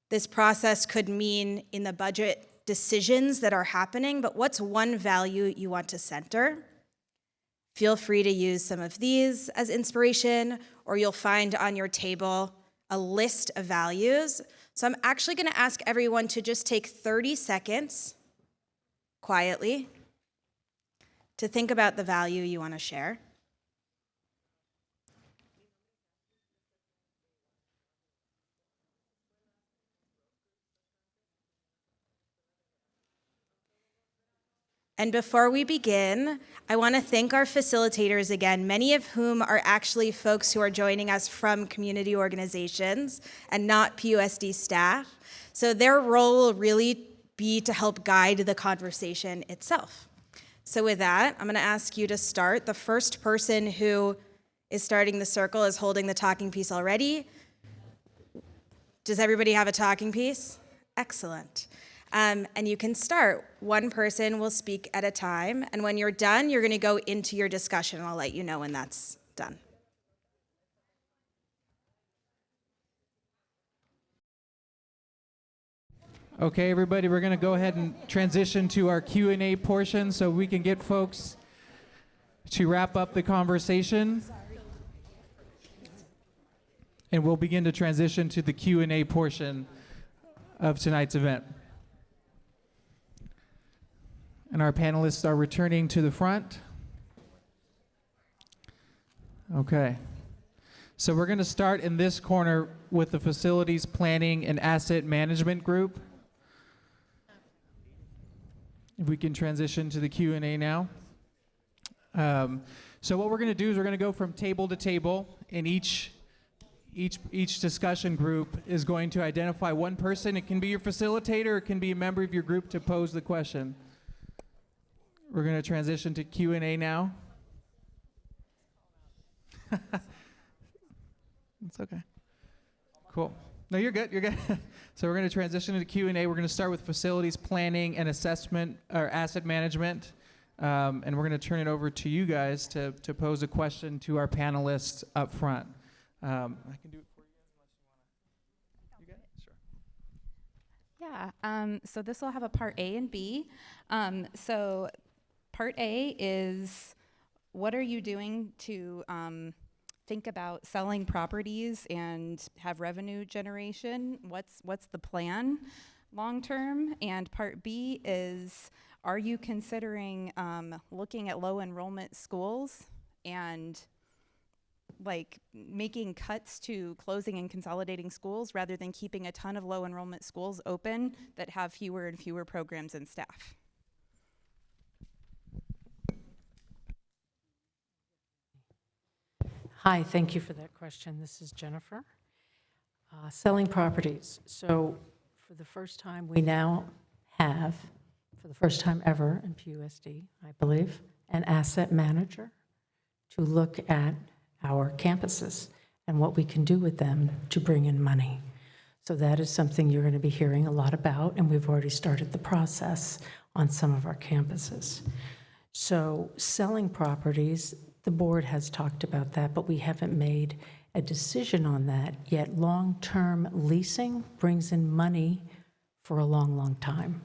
This process could mean in the budget decisions that are happening, but what's one value you want to center? Feel free to use some of these as inspiration, or you'll find on your table a list of values. So I'm actually going to ask everyone to just take 30 seconds quietly to think about the value you want to share. And before we begin, I want to thank our facilitators again, many of whom are actually folks who are joining us from community organizations and not PUSD staff. So their role will really be to help guide the conversation itself. So with that, I'm going to ask you to start. The first person who is starting the circle is holding the talking piece already. Does everybody have a talking piece? Excellent. And you can start. One person will speak at a time, and when you're done, you're going to go into your discussion, and I'll let you know when that's done. Okay, everybody, we're going to go ahead and transition to our Q&A portion so we can get folks to wrap up the conversation. And we'll begin to transition to the Q&A portion of tonight's event. And our panelists are returning to the front. Okay. So we're going to start in this corner with the Facilities Planning and Asset Management Group. If we can transition to the Q&A now. So what we're going to do is we're going to go from table to table, and each discussion group is going to identify one person. It can be your facilitator, it can be a member of your group to pose the question. We're going to transition to Q&A now. It's okay. Cool. No, you're good. You're good. So we're going to transition to Q&A. We're going to start with facilities planning and assessment or asset management. And we're going to turn it over to you guys to pose a question to our panelists up front. I can do it for you unless you want to. You got it? Sure. Yeah, so this will have a part A and B. So part A is, what are you doing to think about selling properties and have revenue generation? What's the plan long term? And part B is, are you considering looking at low enrollment schools and like making cuts to closing and consolidating schools rather than keeping a ton of low enrollment schools open that have fewer and fewer programs and staff? Hi, thank you for that question. This is Jennifer. Selling properties. So for the first time, we now have, for the first time ever in PUSD, I believe, an asset manager to look at our campuses and what we can do with them to bring in money. So that is something you're going to be hearing a lot about, and we've already started the process on some of our campuses. So selling properties, the board has talked about that, but we haven't made a decision on that yet. Long-term leasing brings in money for a long, long time.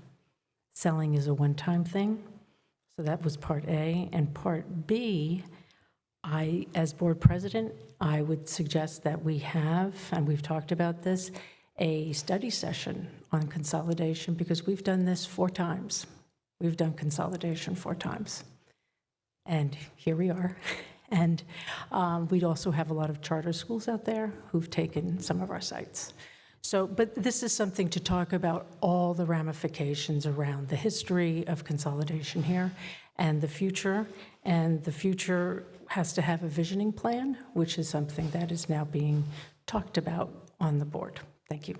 Selling is a one-time thing, so that was part A. And part B, as board president, I would suggest that we have, and we've talked about this, a study session on consolidation, because we've done this 4 times. We've done consolidation 4 times. And here we are. And we'd also have a lot of charter schools out there who've taken some of our sites. So, but this is something to talk about, all the ramifications around the history of consolidation here and the future. And the future has to have a visioning plan, which is something that is now being talked about on the board. Thank you.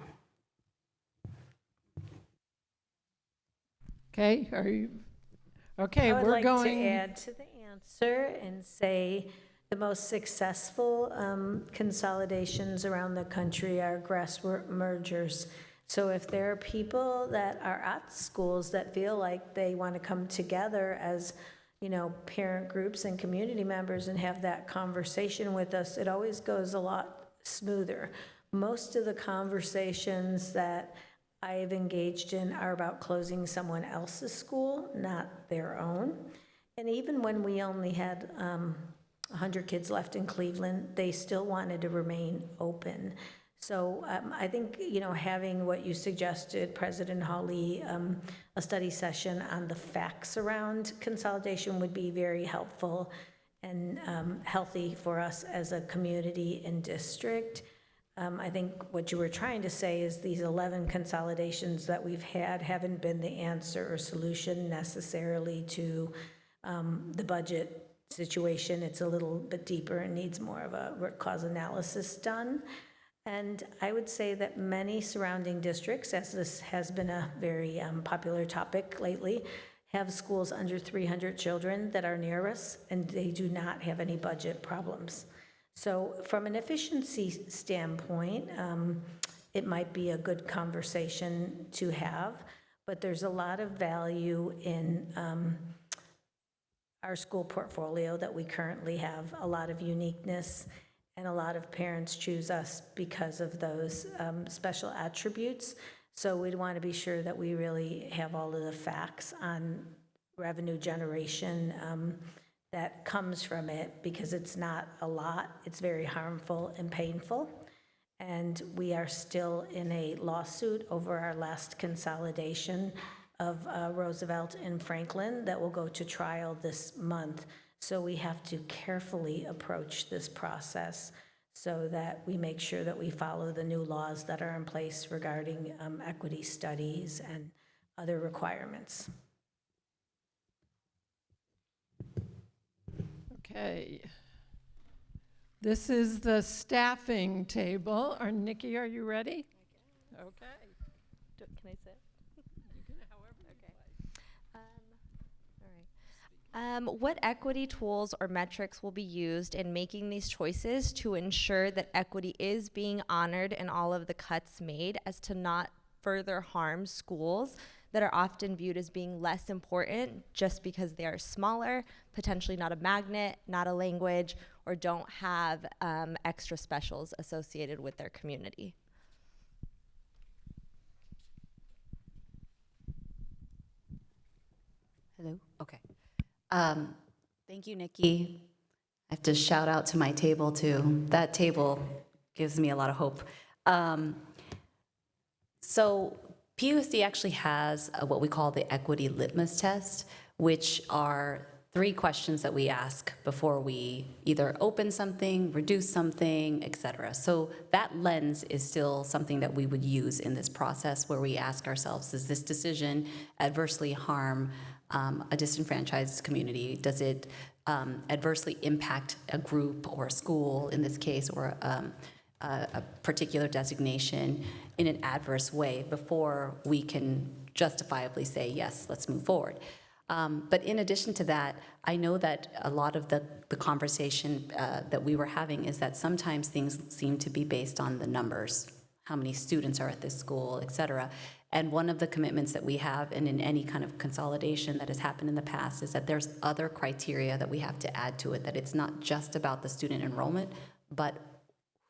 Okay, are you? Okay, I would we're like going. to add to the answer and say the most successful consolidations around the country are grassroots mergers. So if there are people that are at schools that feel like they want to come together as, you know, parent groups and community members and have that conversation with us, it always goes a lot smoother. Most of the conversations that I've engaged in are about closing someone else's school, not their own. And even when we only had 100 kids left in Cleveland, they still wanted to remain open. So I think, having what you suggested, President Hawley, a study session on the facts around consolidation would be very helpful and healthy for us as a community and district. I think what you were trying to say is these 11 consolidations that we've had haven't been the answer or solution necessarily to the budget situation. It's a little bit deeper and needs more of a root cause analysis done. And I would say that many surrounding districts, as this has been a very popular topic lately, have schools under 300 children that are near us, and they do not have any budget problems. So from an efficiency standpoint, it might be a good conversation to have, but there's a lot of value in our school portfolio that we currently have, a lot of uniqueness, and a lot of parents choose us because of those special attributes. So we'd want to be sure that we really have all of the facts on revenue generation that comes from it, because it's not a lot, it's very harmful and painful. And we are still in a lawsuit over our last consolidation of Roosevelt and Franklin that will go to trial this month. So we have to carefully approach this process so that we make sure that we follow the new laws that are in place regarding equity studies and other requirements. Okay. This is the staffing table. Nikki, are you ready? Okay. Can I sit? What equity tools or metrics will be used in making these choices to ensure that equity is being honored in all of the cuts made, as to not further harm schools that are often viewed as being less important just because they are smaller, potentially not a magnet, not a language, or don't have extra specials associated with their community? Hello? Okay. Thank you, Nikki. I have to shout out to my table, too. That table gives me a lot of hope. So PUSD actually has what we call the equity litmus test, which are 3 questions that we ask before we either open something, reduce something, et cetera. So that lens is still something that we would use in this process, where we ask ourselves, does this decision adversely harm a disenfranchised community? Does it adversely impact a group or a school, in this case, or a particular designation in an adverse way, before we can justifiably say, yes, let's move forward? But in addition to that, I know that a lot of the conversation that we were having is that sometimes things seem to be based on the numbers, how many students are at this school, et cetera. And one of the commitments that we have, and in any kind of consolidation that has happened in the past, is that there's other criteria that we have to add to it, that it's not just about the student enrollment, but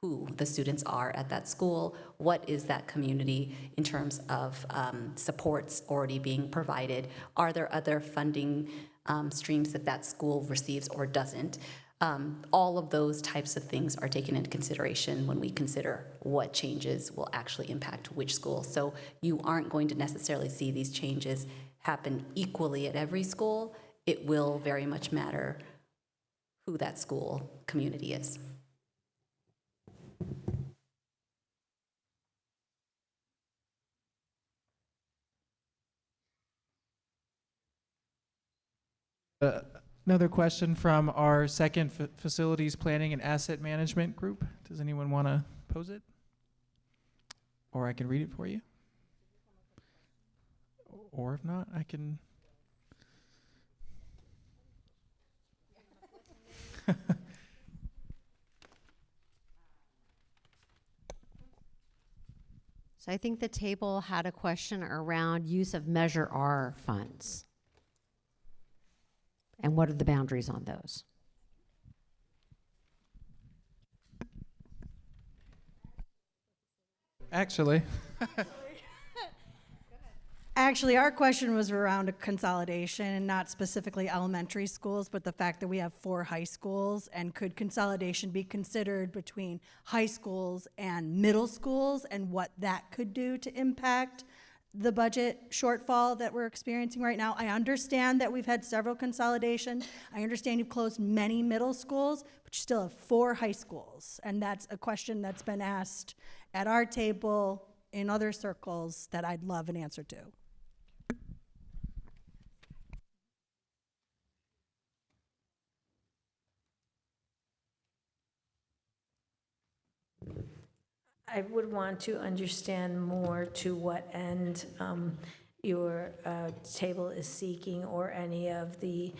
who the students are at that school, what is that community in terms of supports already being provided, are there other funding streams that that school receives or doesn't. All of those types of things are taken into consideration when we consider what changes will actually impact which school. So you aren't going to necessarily see these changes happen equally at every school. It will very much matter who that school community is. Another question from our second facilities planning and asset management group. Does anyone want to pose it? Or I can read it for you. Or if not, I can. So I think the table had a question around use of Measure R funds. And what are the boundaries on those? Actually, Actually, our question was around a consolidation, and not specifically elementary schools, but the fact that we have 4 high schools, and could consolidation be considered between high schools and middle schools, and what that could do to impact the budget shortfall that we're experiencing right now? I understand that we've had several consolidations. I understand you've closed many middle schools, but you still have 4 high schools. And that's a question that's been asked at our table, in other circles, that I'd love an answer to. I would want to understand more to what end your table is seeking, or any of the,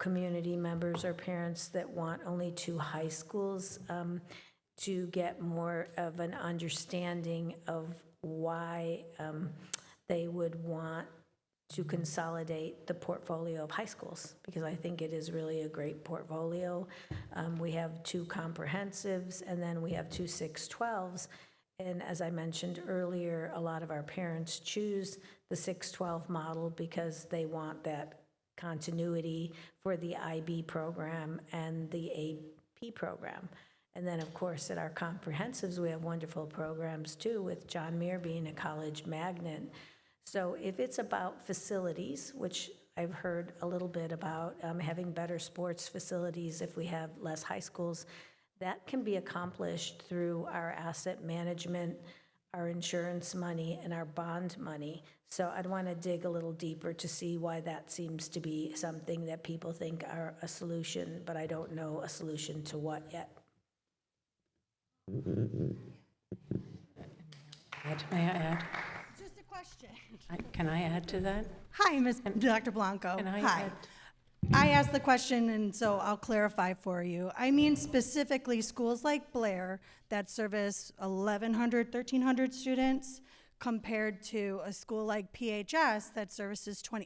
community members or parents that want only 2 high schools, to get more of an understanding of why they would want to consolidate the portfolio of high schools, because I think it is really a great portfolio. We have 2 comprehensives, and then we have 2 612s. And as I mentioned earlier, a lot of our parents choose the 612 model because they want that continuity for the IB program and the AP program. And then, of course, at our comprehensives, we have wonderful programs too, with John Muir being a college magnet. So if it's about facilities, which I've heard a little bit about, having better sports facilities if we have less high schools, that can be accomplished through our asset management, our insurance money, and our bond money. So I'd want to dig a little deeper to see why that seems to be something that people think are a solution, but I don't know a solution to what yet. May I add? Just a question. Can I add to that? Hi, Dr. Blanco. Can I Hi. add? I asked the question, and so I'll clarify for you. I mean specifically schools like Blair that service 1,100, 1,300 students, compared to a school like PHS that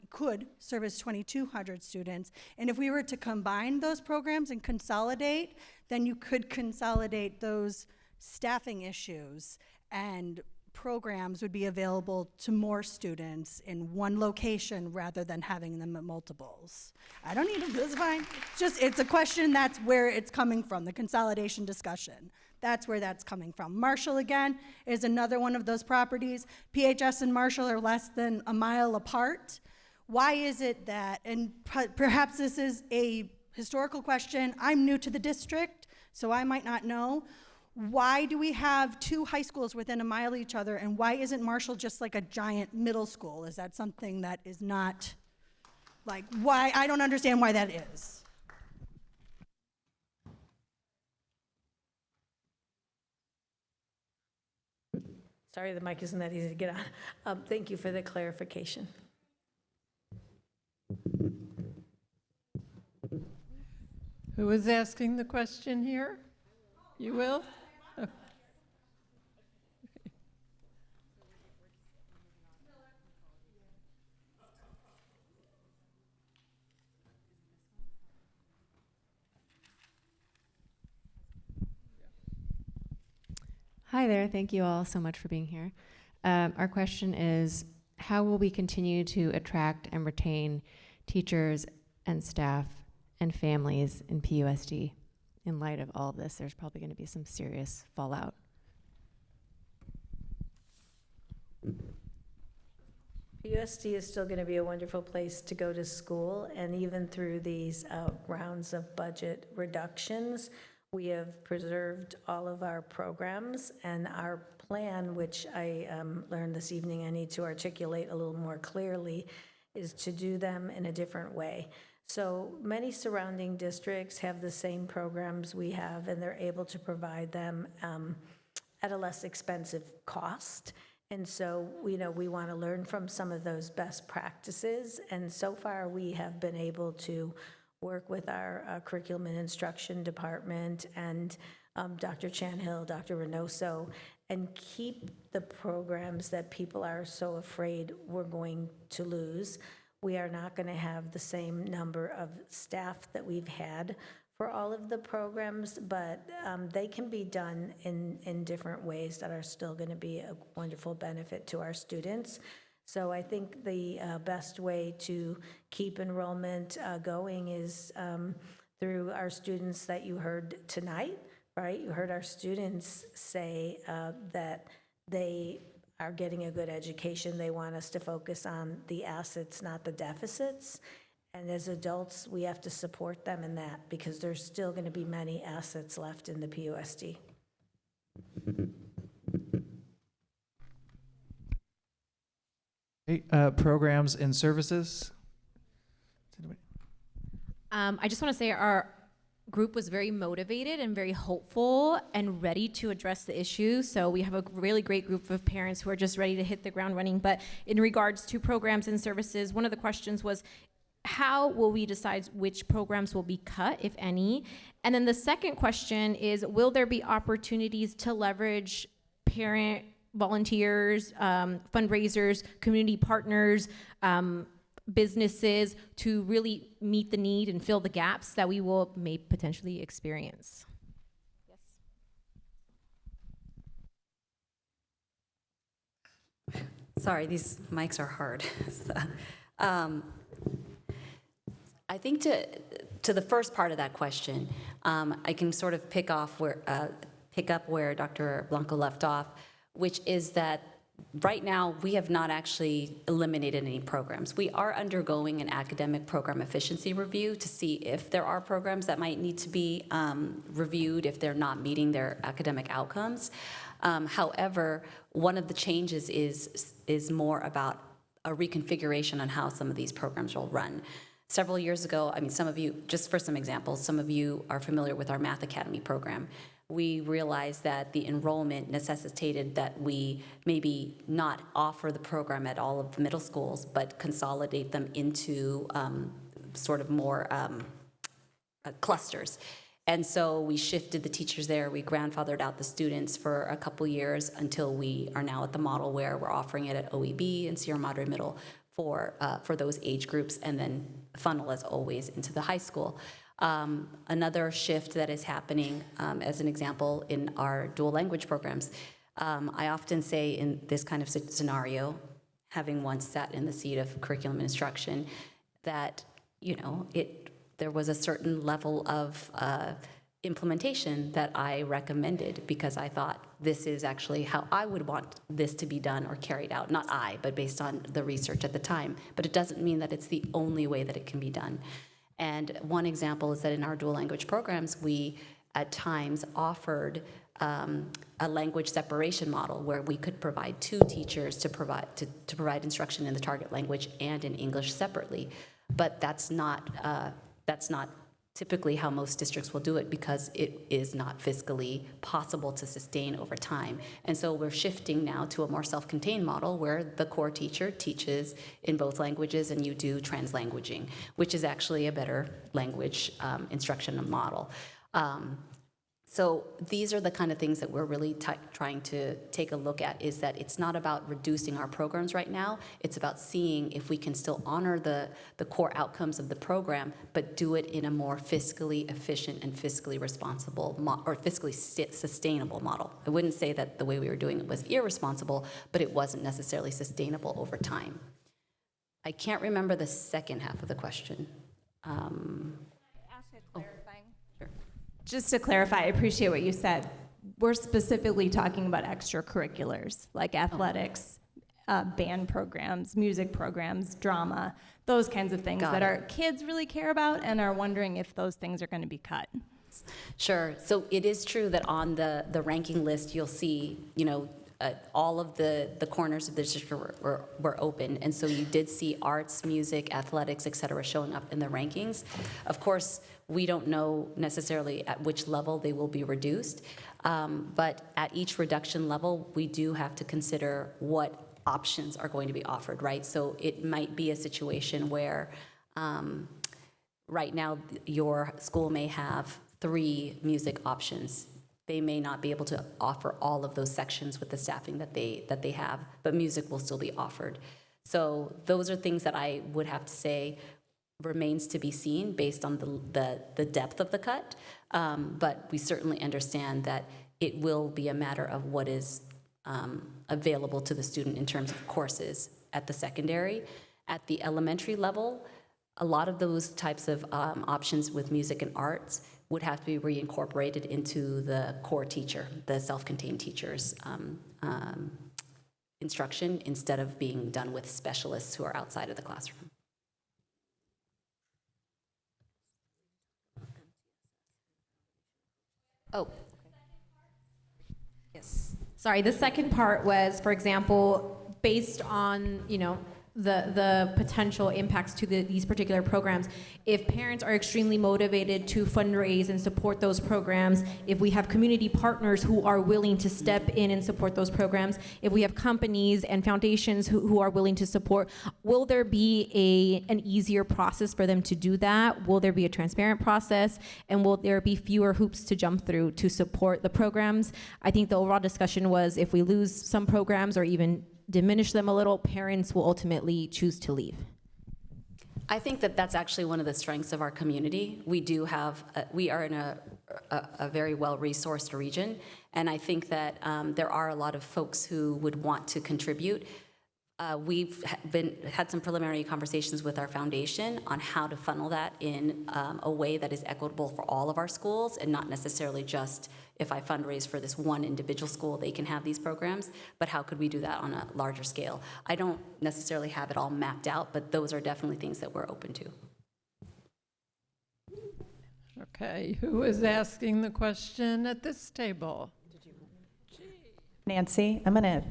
could service 2,200 students. And if we were to combine those programs and consolidate, then you could consolidate those staffing issues, and programs would be available to more students in one location rather than having them at multiples. I don't need them, that's fine. It's a question, that's where it's coming from, the consolidation discussion. That's where that's coming from. Marshall, again, is another one of those properties. PHS and Marshall are less than a mile apart. Why is it that, and perhaps this is a historical question, I'm new to the district, so I might not know. Why do we have 2 high schools within a mile of each other, and why isn't Marshall just like a giant middle school? Is that something that is not, like, why? I don't understand why that is. Sorry, the mic isn't that easy to get on. Thank you for the clarification. Who is asking the question here? You will? Oh. Hi there, thank you all so much for being here. Our question is, how will we continue to attract and retain teachers and staff and families in PUSD? In light of all of this, there's probably going to be some serious fallout. PUSD is still going to be a wonderful place to go to school, and even through these rounds of budget reductions, we have preserved all of our programs, and our plan, which I learned this evening I need to articulate a little more clearly, is to do them in a different way. So many surrounding districts have the same programs we have, and they're able to provide them at a less expensive cost. And so, we want to learn from some of those best practices. And so far, we have been able to work with our curriculum and instruction department and Dr. Chanhill, Dr. Reynoso, and keep the programs that people are so afraid we're going to lose. We are not going to have the same number of staff that we've had for all of the programs, but they can be done in different ways that are still going to be a wonderful benefit to our students. So I think the best way to keep enrollment going is through our students that you heard tonight, right? You heard our students say that they are getting a good education. They want us to focus on the assets, not the deficits. And as adults, we have to support them in that because there's still going to be many assets left in the PUSD. Great. Programs and services. I just want to say our group was very motivated and very hopeful and ready to address the issue. So we have a really great group of parents who are just ready to hit the ground running. But in regards to programs and services, one of the questions was, how will we decide which programs will be cut, if any? And then the second question is, will there be opportunities to leverage parent volunteers, fundraisers, community partners, businesses to really meet the need and fill the gaps that we may potentially experience? Sorry, these mics are hard. So, I think to the first part of that question, I can sort of pick up where Dr. Blanco left off, which is that right now we have not actually eliminated any programs. We are undergoing an academic program efficiency review to see if there are programs that might need to be reviewed if they're not meeting their academic outcomes. However, one of the changes is more about a reconfiguration on how some of these programs will run. Several years ago, I mean, some of you, just for some examples, some of you are familiar with our Math Academy program. We realized that the enrollment necessitated that we maybe not offer the program at all of the middle schools, but consolidate them into sort of more clusters. And so we shifted the teachers there. We grandfathered out the students for a couple years until we are now at the model where we're offering it at OEB and Sierra Madre Middle for those age groups, and then funnel, as always, into the high school. Another shift that is happening, as an example, in our dual language programs, I often say in this kind of scenario, having once sat in the seat of curriculum instruction, that there was a certain level of implementation that I recommended because I thought this is actually how I would want this to be done or carried out. Not I, but based on the research at the time. But it doesn't mean that it's the only way that it can be done. And one example is that in our dual language programs, we at times offered a language separation model where we could provide two teachers to provide instruction in the target language and in English separately. But that's not typically how most districts will do it because it is not fiscally possible to sustain over time. And so we're shifting now to a more self-contained model where the core teacher teaches in both languages and you do translanguaging, which is actually a better language instruction model. So these are the kind of things that we're really trying to take a look at, is that it's not about reducing our programs right now. It's about seeing if we can still honor the core outcomes of the program, but do it in a more fiscally efficient and fiscally responsible or fiscally sustainable model. I wouldn't say that the way we were doing it was irresponsible, but it wasn't necessarily sustainable over time. I can't remember the second half of the question. Just to clarify, I appreciate what you said. We're specifically talking about extracurriculars, like athletics, band programs, music programs, drama, those kinds of things that our kids really care about and are wondering if those things are going to be cut. Sure. So it is true that on the ranking list, you'll see, all of the corners of the district were open. And so you did see arts, music, athletics, et cetera, showing up in the rankings. Of course, we don't know necessarily at which level they will be reduced. But at each reduction level, we do have to consider what options are going to be offered, right? So it might be a situation where right now your school may have 3 music options. They may not be able to offer all of those sections with the staffing that they have, but music will still be offered. So those are things that I would have to say remains to be seen based on the depth of the cut. But we certainly understand that it will be a matter of what is available to the student in terms of courses at the secondary. At the elementary level, a lot of those types of options with music and arts would have to be reincorporated into the core teacher, the self-contained teacher's instruction, instead of being done with specialists who are outside of the classroom. Oh. Yes. Sorry, the second part was, for example, based on, the potential impacts to these particular programs. If parents are extremely motivated to fundraise and support those programs, if we have community partners who are willing to step in and support those programs, if we have companies and foundations who are willing to support, will there be an easier process for them to do that? Will there be a transparent process? And will there be fewer hoops to jump through to support the programs? I think the overall discussion was, if we lose some programs or even diminish them a little, parents will ultimately choose to leave. I think that that's actually one of the strengths of our community. We are in a very well-resourced region, and I think that there are a lot of folks who would want to contribute. We've had some preliminary conversations with our foundation on how to funnel that in a way that is equitable for all of our schools, and not necessarily just if I fundraise for this one individual school, they can have these programs, but how could we do that on a larger scale? I don't necessarily have it all mapped out, but those are definitely things that we're open to. Okay, who is asking the question at this table? Nancy, I'm going to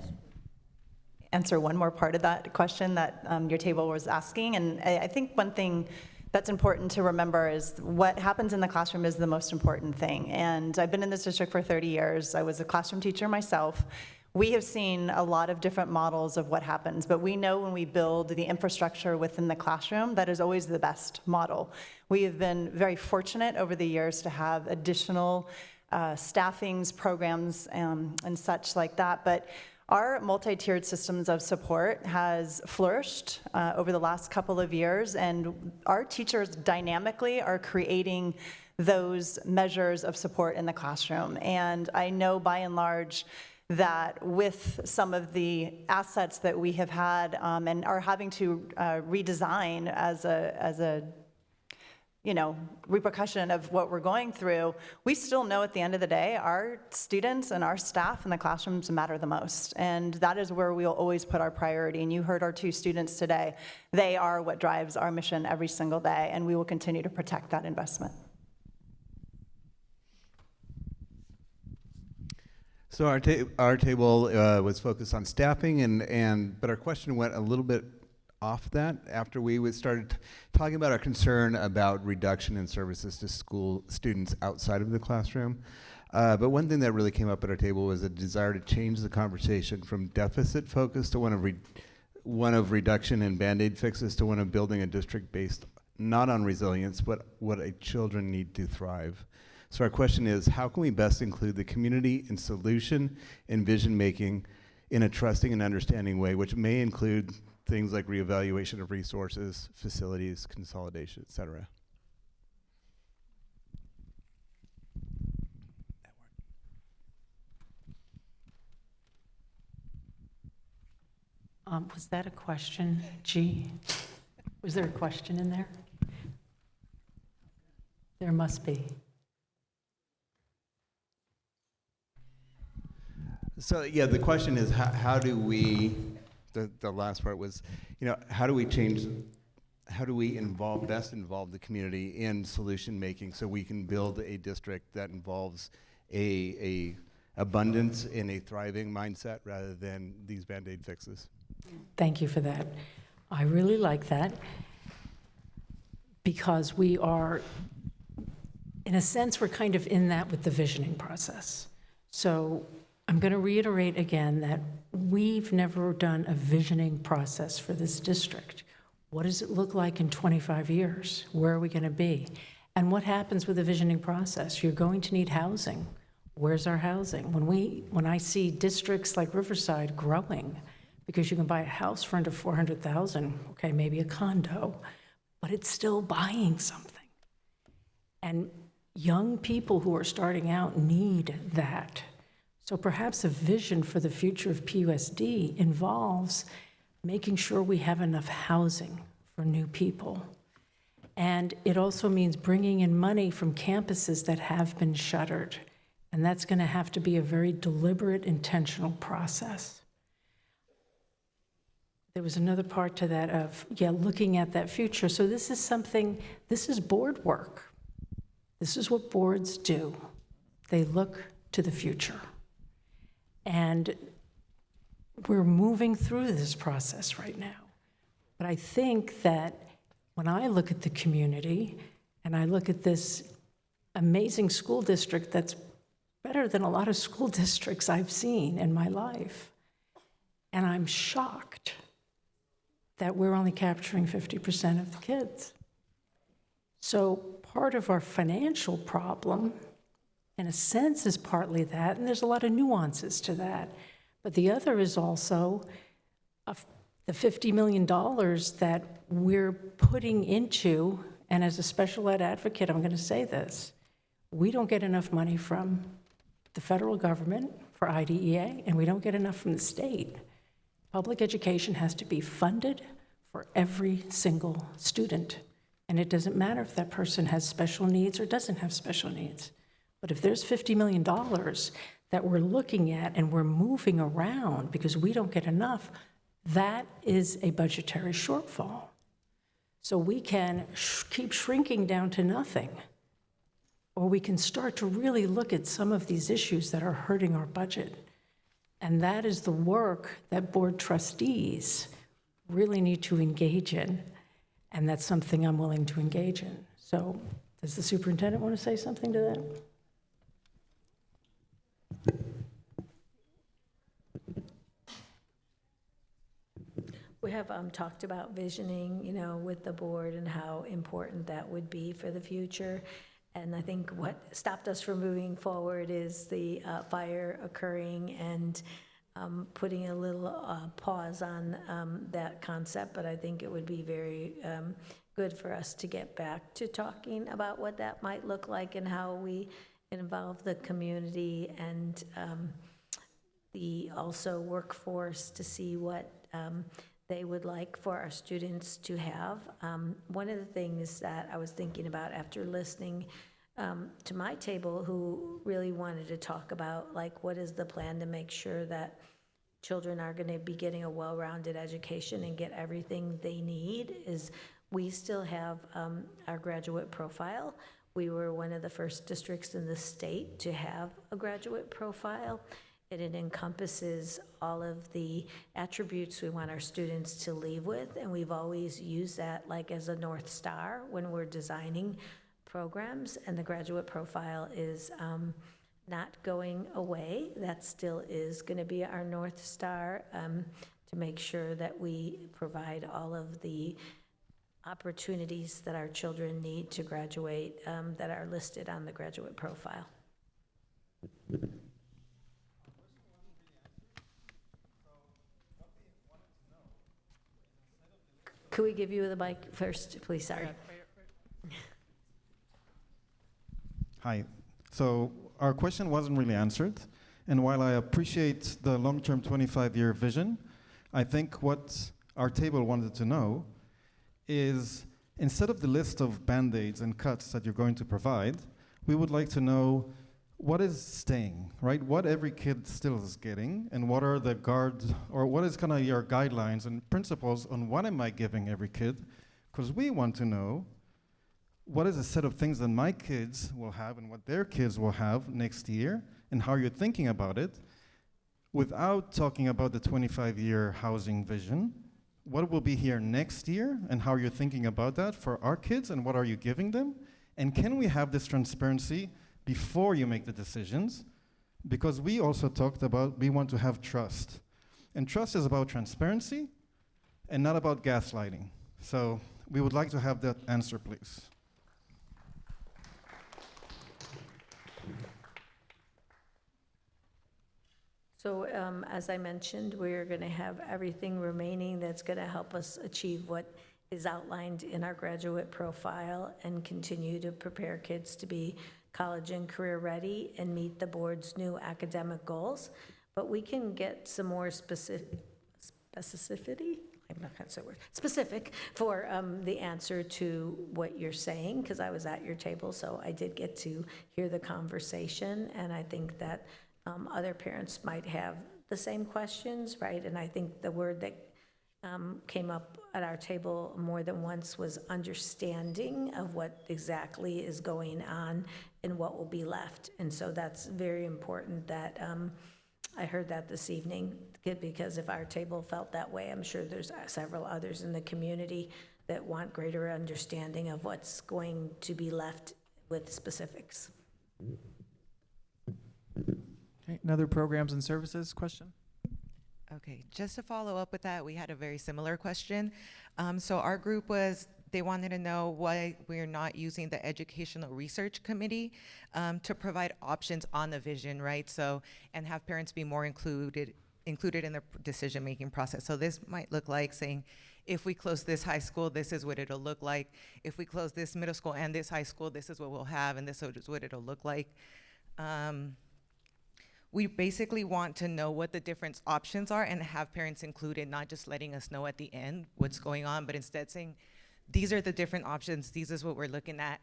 answer one more part of that question that your table was asking. And I think one thing that's important to remember is what happens in the classroom is the most important thing. And I've been in this district for 30 years. I was a classroom teacher myself. We have seen a lot of different models of what happens, but we know when we build the infrastructure within the classroom, that is always the best model. We have been very fortunate over the years to have additional staffings, programs, and such like that. But our multi-tiered systems of support has flourished over the last couple of years, and our teachers dynamically are creating those measures of support in the classroom. And I know by and large that with some of the assets that we have had and are having to redesign as a repercussion of what we're going through, we still know at the end of the day, our students and our staff in the classrooms matter the most. And that is where we'll always put our priority. And you heard our two students today. They are what drives our mission every single day, and we will continue to protect that investment. So our table was focused on staffing, but our question went a little bit off that after we started talking about our concern about reduction in services to school students outside of the classroom. But one thing that really came up at our table was a desire to change the conversation from deficit focus to one of reduction and Band-Aid fixes to one of building a district based not on resilience, but what children need to thrive. So our question is, how can we best include the community in solution and vision making in a trusting and understanding way, which may include things like reevaluation of resources, facilities, consolidation, et cetera. Was that a question, G? Was there a question in there? There must be. So yeah, the question is, how do we, the last part was, how do we best involve the community in solution making so we can build a district that involves a abundance in a thriving mindset rather than these Band-Aid fixes? Thank you for that. I really like that because we are, in a sense, we're kind of in that with the visioning process. So I'm going to reiterate again that we've never done a visioning process for this district. What does it look like in 25 years? Where are we going to be? And what happens with the visioning process? You're going to need housing. Where's our housing? When I see districts like Riverside growing, because you can buy a house for under $400,000, okay, maybe a condo, but it's still buying something. And young people who are starting out need that. So perhaps a vision for the future of PUSD involves making sure we have enough housing for new people. And it also means bringing in money from campuses that have been shuttered. And that's going to have to be a very deliberate, intentional process. There was another part to that of, looking at that future. So this is board work. This is what boards do. They look to the future. And we're moving through this process right now. But I think that when I look at the community and I look at this amazing school district that's better than a lot of school districts I've seen in my life, and I'm shocked that we're only capturing 50% of the kids. So part of our financial problem, in a sense, is partly that, and there's a lot of nuances to that. But the other is also the $50 million that we're putting into, and as a special ed advocate, I'm going to say this, we don't get enough money from the federal government for IDEA, and we don't get enough from the state. Public education has to be funded for every single student. And it doesn't matter if that person has special needs or doesn't have special needs. But if there's $50 million that we're looking at and we're moving around because we don't get enough, that is a budgetary shortfall. So we can keep shrinking down to nothing, or we can start to really look at some of these issues that are hurting our budget. And that is the work that board trustees really need to engage in, and that's something I'm willing to engage in. So does the superintendent want to say something to that? We have talked about visioning, with the board and how important that would be for the future. And I think what stopped us from moving forward is the fire occurring and putting a little pause on that concept. But I think it would be very good for us to get back to talking about what that might look like and how we involve the community and the also workforce to see what they would like for our students to have. One of the things that I was thinking about after listening to my table, who really wanted to talk about, like, what is the plan to make sure that children are going to be getting a well-rounded education and get everything they need, is we still have our graduate profile. We were one of the first districts in the state to have a graduate profile. And it encompasses all of the attributes we want our students to leave with, and we've always used that like as a North Star when we're designing programs, and the graduate profile is not going away. That still is going to be our North Star to make sure that we provide all of the opportunities that our children need to graduate that are listed on the graduate profile. Could we give you the mic first, please? Sorry. Hi. So our question wasn't really answered. And while I appreciate the long-term 25-year vision, I think what our table wanted to know is, instead of the list of Band-Aids and cuts that you're going to provide, we would like to know what is staying, right? What every kid still is getting, and what are the guards, or what is kind of your guidelines and principles on what am I giving every kid? Because we want to know what is a set of things that my kids will have and what their kids will have next year, and how you're thinking about it, without talking about the 25-year housing vision. What will be here next year, and how you're thinking about that for our kids, and what are you giving them? And can we have this transparency before you make the decisions? Because we also talked about, we want to have trust. And trust is about transparency and not about gaslighting. So we would like to have that answer, please. So as I mentioned, we're going to have everything remaining that's going to help us achieve what is outlined in our graduate profile and continue to prepare kids to be college and career ready and meet the board's new academic goals. But we can get some more specificity I'm not going to say word, specific for the answer to what you're saying, because I was at your table, so I did get to hear the conversation, and I think that other parents might have the same questions, right? And I think the word that came up at our table more than once was understanding of what exactly is going on and what will be left. And so that's very important that I heard that this evening, because if our table felt that way, I'm sure there's several others in the community that want greater understanding of what's going to be left with specifics. Okay, another programs and services question? Okay, just to follow up with that, we had a very similar question. So our group they wanted to know why we're not using the Educational Research Committee to provide options on the vision, right? So, and have parents be more included in the decision-making process. So this might look like saying, if we close this high school, this is what it'll look like. If we close this middle school and this high school, this is what we'll have, and this is what it'll look like. We basically want to know what the different options are and have parents included, not just letting us know at the end what's going on, but instead saying, these are the different options, these is what we're looking at,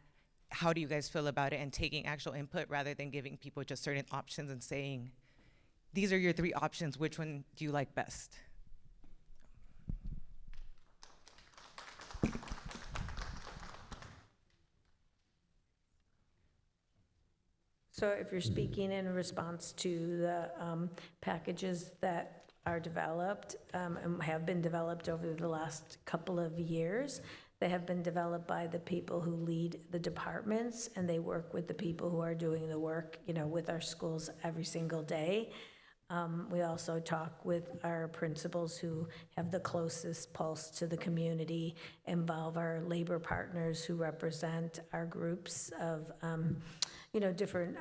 how do you guys feel about it, and taking actual input rather than giving people just certain options and saying, these are your 3 options, which one do you like best? So if you're speaking in response to the packages that are developed and have been developed over the last couple of years, they have been developed by the people who lead the departments, and they work with the people who are doing the work, with our schools every single day. We also talk with our principals who have the closest pulse to the community, involve our labor partners who represent our groups of different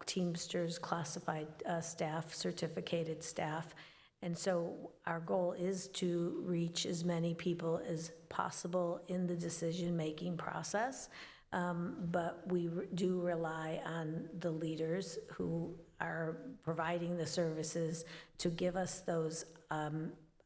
Teamsters, classified staff, certificated staff. And so our goal is to reach as many people as possible in the decision-making process. But we do rely on the leaders who are providing the services to give us those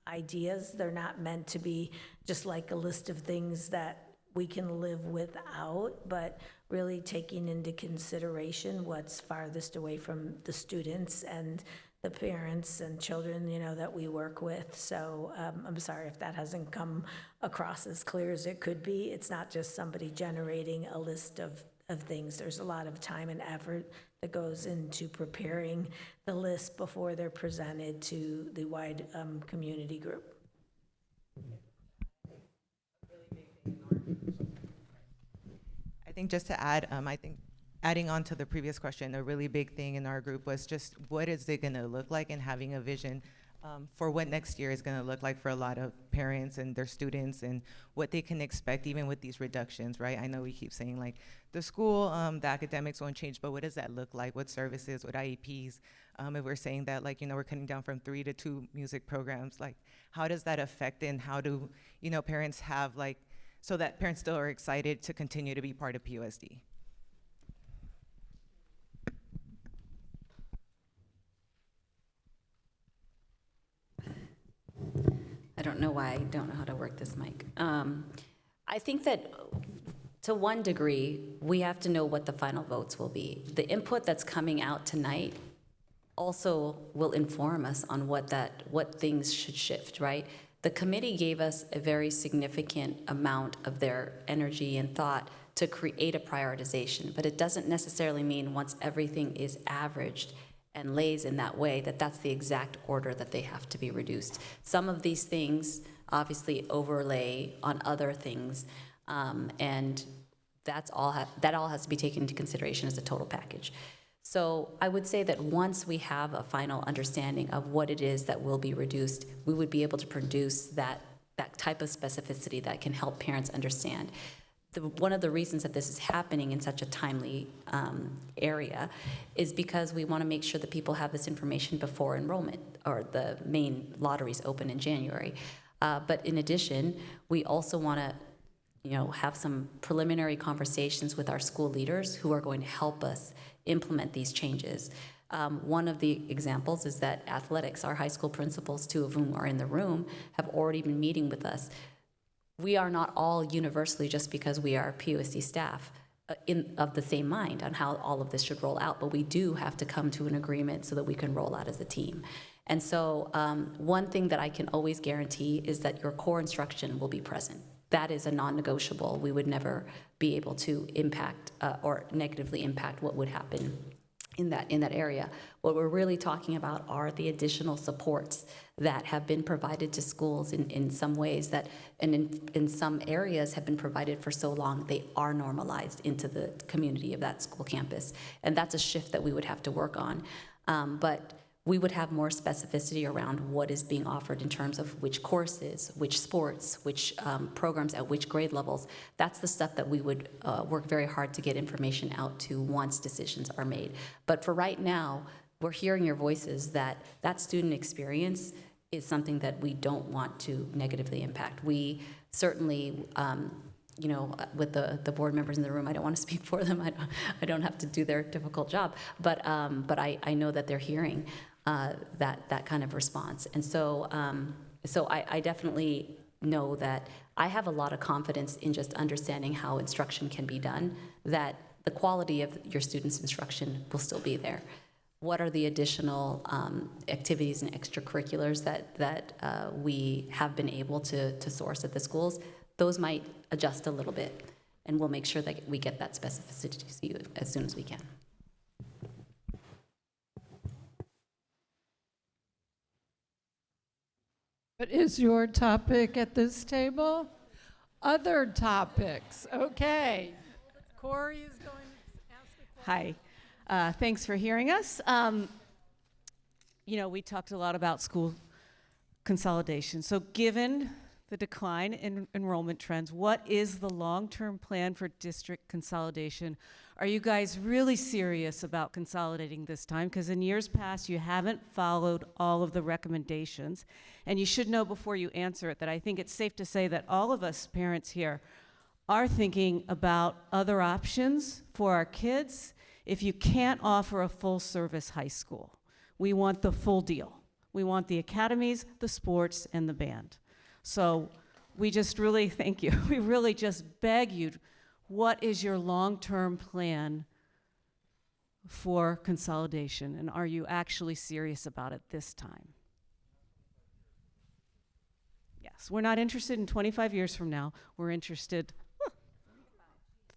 ideas. They're not meant to be just like a list of things that we can live without, but really taking into consideration what's farthest away from the students and the parents and children, that we work with. So I'm sorry if that hasn't come across as clear as it could be. It's not just somebody generating a list of things. There's a lot of time and effort that goes into preparing the list before they're presented to the wide community group. I think just to add, I think adding on to the previous question, a really big thing in our group was just what is it gonna look like, and having a vision for what next year is gonna look like for a lot of parents and their students, and what they can expect even with these reductions, right? I know we keep saying like the school, the academics won't change, but what does that look like? What services, what IEPs? If we're saying that like, we're cutting down from 3 to 2 music programs, like how does that affect, and how do, parents have like, so that parents still are excited to continue to be part of PUSD? I don't know why I don't know how to work this mic. I think that to one degree, we have to know what the final votes will be. The input that's coming out tonight also will inform us on what things should shift, right? The committee gave us a very significant amount of their energy and thought to create a prioritization, but it doesn't necessarily mean once everything is averaged and lays in that way that that's the exact order that they have to be reduced. Some of these things obviously overlay on other things, and that all has to be taken into consideration as a total package. So I would say that once we have a final understanding of what it is that will be reduced, we would be able to produce that type of specificity that can help parents understand. One of the reasons that this is happening in such a timely area is because we want to make sure that people have this information before enrollment, or the main lotteries open in January. But in addition, we also want to have some preliminary conversations with our school leaders who are going to help us implement these changes. One of the examples is that athletics, our high school principals, 2 of whom are in the room, have already been meeting with us. We are not all universally, just because we are PUSD staff, of the same mind on how all of this should roll out, but we do have to come to an agreement so that we can roll out as a team. And so one thing that I can always guarantee is that your core instruction will be present. That is a non-negotiable. We would never be able to impact or negatively impact what would happen in that area. What we're really talking about are the additional supports that have been provided to schools in some ways that, and in some areas have been provided for so long, they are normalized into the community of that school campus. And that's a shift that we would have to work on. But we would have more specificity around what is being offered in terms of which courses, which sports, which programs at which grade levels. That's the stuff that we would work very hard to get information out to once decisions are made. But for right now, we're hearing your voices that that student experience is something that we don't want to negatively impact. We certainly, you know, with the board members in the room, I don't want to speak for them. I don't have to do their difficult job, but I know that they're hearing that kind of response. And so, I definitely know that I have a lot of confidence in just understanding how instruction can be done, that the quality of your students' instruction will still be there. What are the additional activities and extracurriculars that we have been able to source at the schools? Those might adjust a little bit, and we'll make sure that we get that specificity to you as soon as we can. What is your topic at this table? Other topics. Okay. Corey is going to ask a question. Hi. Thanks for hearing us. You know, we talked a lot about school consolidation. So given the decline in enrollment trends, what is the long-term plan for district consolidation? Are you guys really serious about consolidating this time? Because in years past, you haven't followed all of the recommendations. And you should know before you answer it that I think it's safe to say that all of us parents here are thinking about other options for our kids if you can't offer a full-service high school. We want the full deal. We want the academies, the sports, and the band. So we just really, thank you, we really just beg you, what is your long-term plan for consolidation? And are you actually serious about it this time? Yes, we're not interested in 25 years from now. We're interested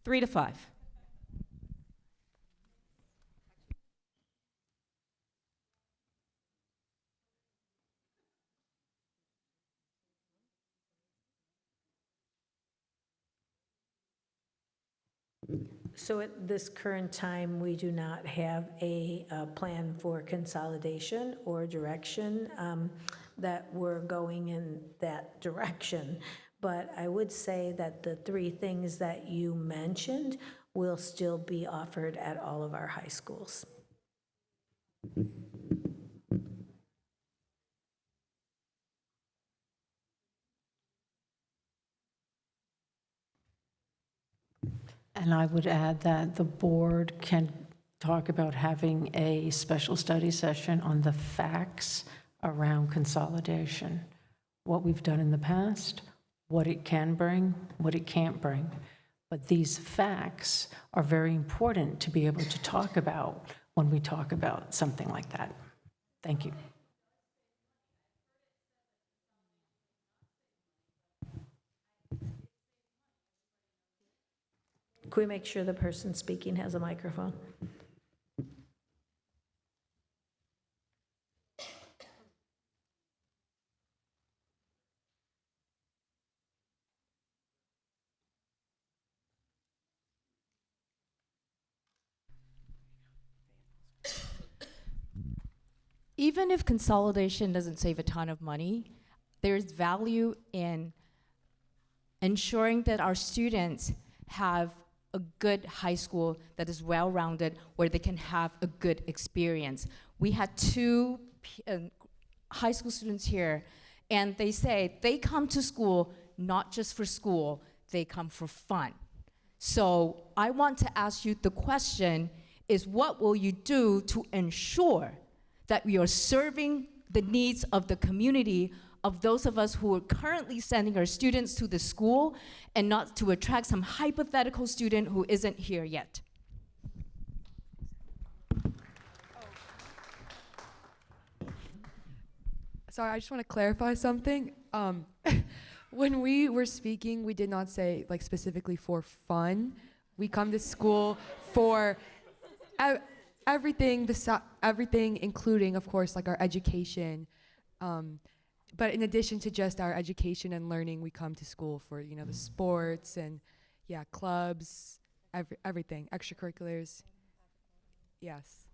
3 to 5. So at this current time, we do not have a plan for consolidation or direction that we're going in that direction. But I would say that the 3 things that you mentioned will still be offered at all of our high schools. And I would add that the board can talk about having a special study session on the facts around consolidation, what we've done in the past, what it can bring, what it can't bring. But these facts are very important to be able to talk about when we talk about something like that. Thank you. Can we make sure the person speaking has a microphone? Even if consolidation doesn't save a ton of money, there's value in ensuring that our students have a good high school that is well-rounded, where they can have a good experience. We had 2 high school students here, and they say they come to school not just for school, they come for fun. So I want to ask you the question, is what will you do to ensure that we are serving the needs of the community, of those of us who are currently sending our students to the school, and not to attract some hypothetical student who isn't here yet. Sorry, I just want to clarify something. When we were speaking, we did not say like specifically for fun. We come to school for everything, everything, including, of course, like our education. But in addition to just our education and learning, we come to school for, you know, the sports and, yeah, clubs, everything, extracurriculars. Yes.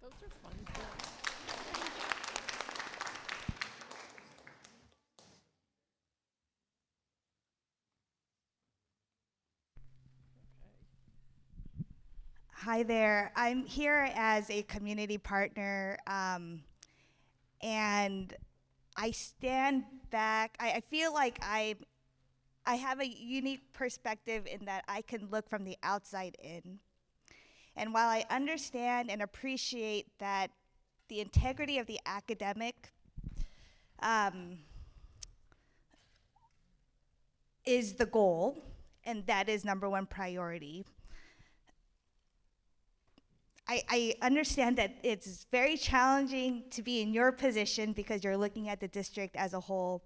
Those are fun things. Hi there. I'm here as a community partner, and I stand back. I feel like I have a unique perspective in that I can look from the outside in. And while I understand and appreciate that the integrity of the academic is the goal, and that is number one priority, I understand that it's very challenging to be in your position because you're looking at the district as a whole.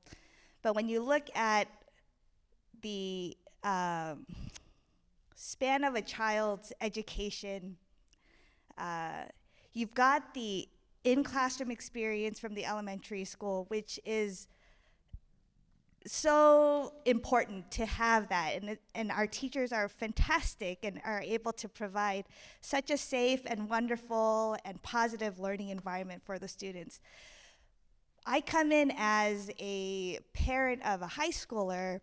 But when you look at the span of a child's education, you've got the in-classroom experience from the elementary school, which is so important to have that, and our teachers are fantastic and are able to provide such a safe and wonderful and positive learning environment for the students. I come in as a parent of a high schooler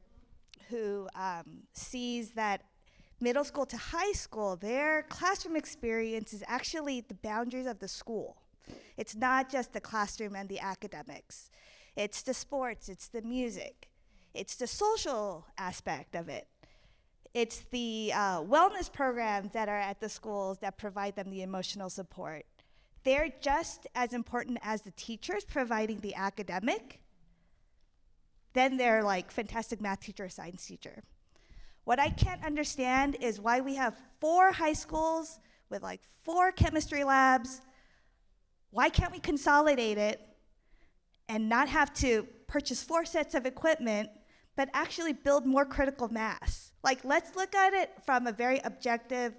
who sees that middle school to high school, their classroom experience is actually the boundaries of the school. It's not just the classroom and the academics. It's the sports, it's the music. It's the social aspect of it. It's the wellness programs that are at the schools that provide them the emotional support. They're just as important as the teachers providing the academic. Then they're like fantastic math teacher, science teacher. What I can't understand is why we have 4 high schools with like 4 chemistry labs. Why can't we consolidate it and not have to purchase 4 sets of equipment, but actually build more critical mass? Like, let's look at it from a very objective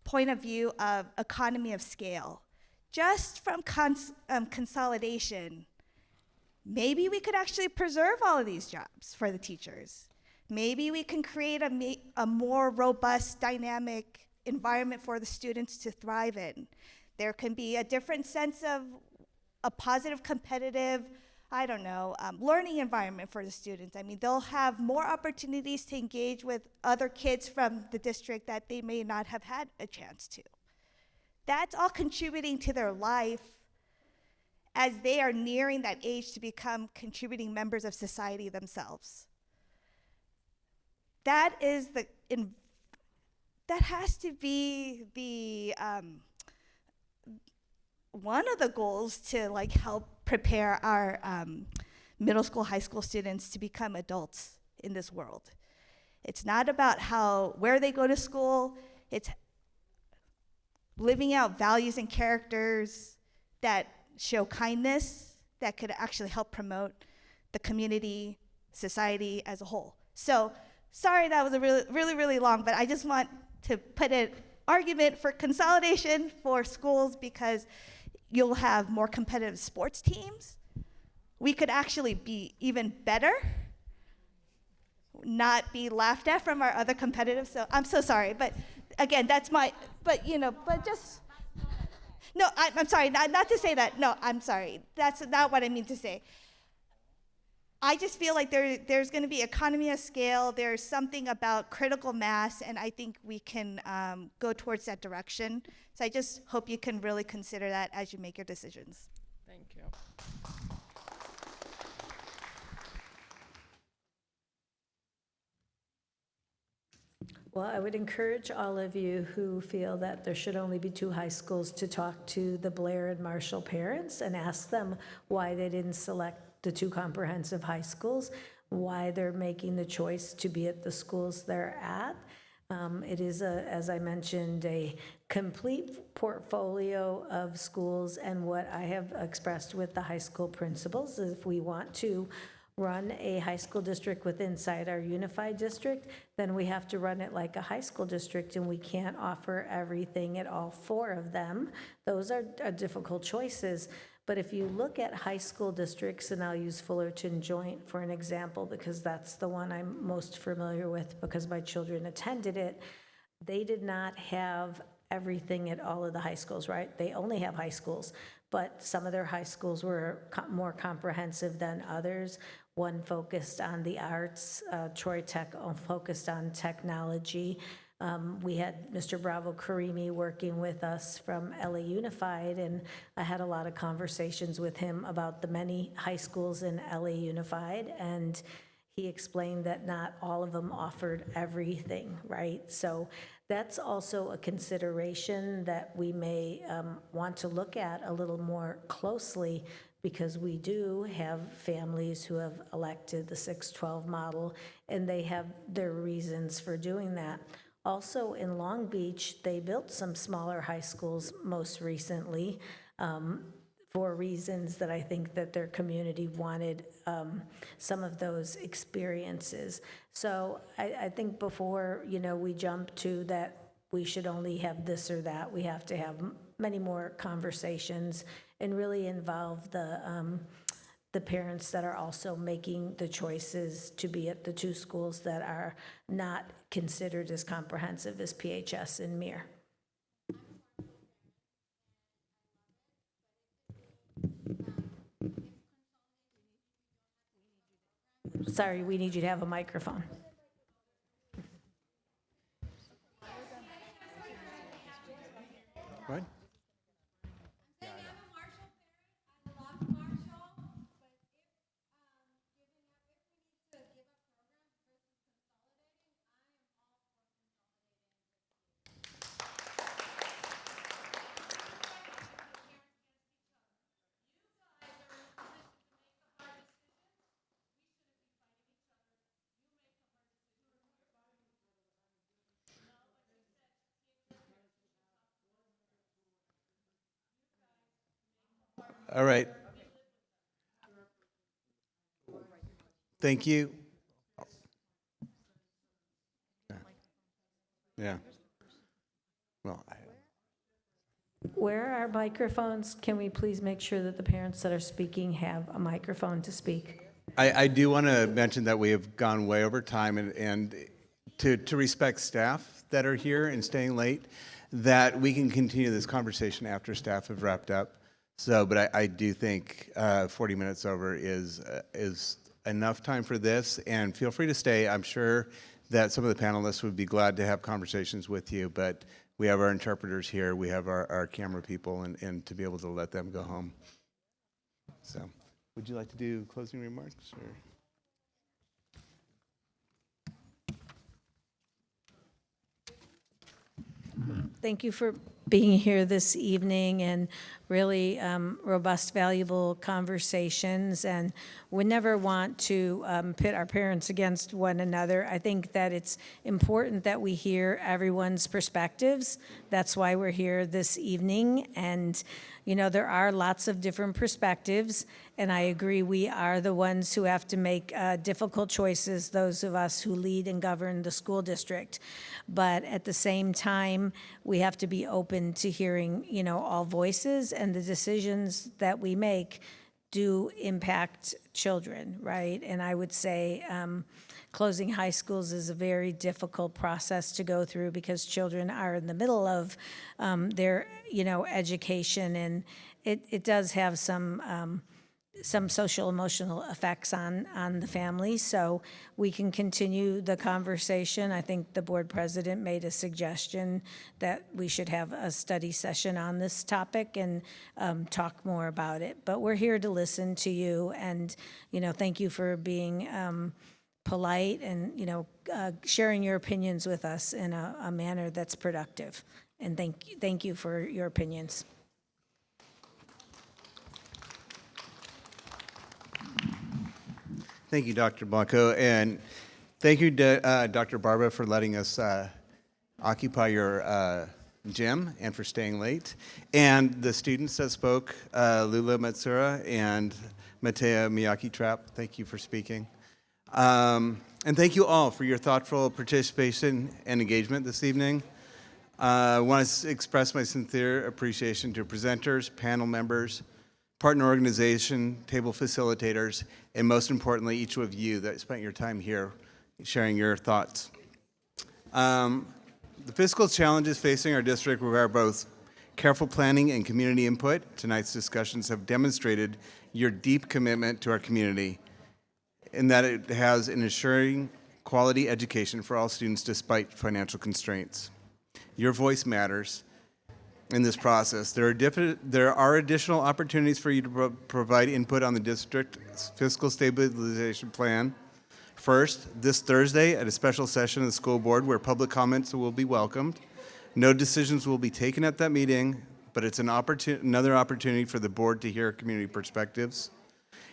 point of view of economy of scale. Just from consolidation, maybe we could actually preserve all of these jobs for the teachers. Maybe we can create a more robust, dynamic environment for the students to thrive in. There can be a different sense of a positive, competitive, learning environment for the students. I mean, they'll have more opportunities to engage with other kids from the district that they may not have had a chance to. That's all contributing to their life as they are nearing that age to become contributing members of society themselves. That has to be the one of the goals to like help prepare our middle school, high school students to become adults in this world. It's not about where they go to school, it's living out values and characters that show kindness, that could actually help promote the community, society as a whole. So, sorry that was a really long, but I just want to put an argument for consolidation for schools because you'll have more competitive sports teams. We could actually be even better, not be laughed at from our other competitive. So I'm so sorry, but again, that's my, no, I'm sorry, not to say that. No, I'm sorry. That's not what I mean to say. I just feel like there's going to be economy of scale. There's something about critical mass, and I think we can go towards that direction. So I just hope you can really consider that as you make your decisions. Thank you. Well, I would encourage all of you who feel that there should only be 2 high schools to talk to the Blair and Marshall parents and ask them why they didn't select the 2 comprehensive high schools, why they're making the choice to be at the schools they're at. It is, as I mentioned, a complete portfolio of schools, and what I have expressed with the high school principals is if we want to run a high school district with inside our unified district, then we have to run it like a high school district, and we can't offer everything at all 4 of them. Those are difficult choices. But if you look at high school districts, and I'll use Fullerton Joint for an example because that's the one I'm most familiar with because my children attended it, they did not have everything at all of the high schools, right? They only have high schools, but some of their high schools were more comprehensive than others. One focused on the arts, Troy Tech focused on technology. We had Mr. Bravo Karimi working with us from LA Unified, and I had a lot of conversations with him about the many high schools in LA Unified, and he explained that not all of them offered everything, right? So that's also a consideration that we may want to look at a little more closely, because we do have families who have elected the 612 model, and they have their reasons for doing that. Also, in Long Beach, they built some smaller high schools most recently for reasons that I think that their community wanted some of those experiences. So I think before, we jump to that we should only have this or that, we have to have many more conversations and really involve the parents that are also making the choices to be at the 2 schools that are not considered as comprehensive as PHS and Mir. Sorry, we need you to have a microphone. What? All right. Thank you. Yeah. Well, Where are microphones? Can we please make sure that the parents that are speaking have a microphone to speak? I do want to mention that we have gone way over time, and to respect staff that are here and staying late, that we can continue this conversation after staff have wrapped up. So, but I do think 40 minutes over is enough time for this, and feel free to stay. I'm sure that some of the panelists would be glad to have conversations with you, but we have our interpreters here, we have our camera people, and to be able to let them go home. So, would you like to do closing remarks? Or? Thank you for being here this evening, and really robust, valuable conversations. And we never want to pit our parents against one another. I think that it's important that we hear everyone's perspectives. That's why we're here this evening. And there are lots of different perspectives, and I agree we are the ones who have to make difficult choices, those of us who lead and govern the school district. But at the same time, we have to be open to hearing, all voices, and the decisions that we make do impact children, right? And I would say closing high schools is a very difficult process to go through because children are in the middle of their, education, and it does have some social emotional effects on the family. So we can continue the conversation. I think the board president made a suggestion that we should have a study session on this topic and talk more about it. But we're here to listen to you, and thank you for being polite and, sharing your opinions with us in a manner that's productive. And thank you for your opinions. Thank you, Dr. Blanco, and thank you, Dr. Barba, for letting us occupy your gym and for staying late. And the students that spoke, Lula Matsura and Matea Miyake-Trapp, thank you for speaking. And thank you all for your thoughtful participation and engagement this evening. I want to express my sincere appreciation to presenters, panel members, partner organization, table facilitators, and most importantly, each of you that spent your time here sharing your thoughts. The fiscal challenges facing our district require both careful planning and community input. Tonight's discussions have demonstrated your deep commitment to our community and that it has in ensuring quality education for all students despite financial constraints. Your voice matters in this process. There are additional opportunities for you to provide input on the district's fiscal stabilization plan. First, this Thursday at a special session of the school board where public comments will be welcomed. No decisions will be taken at that meeting, but it's another opportunity for the board to hear community perspectives.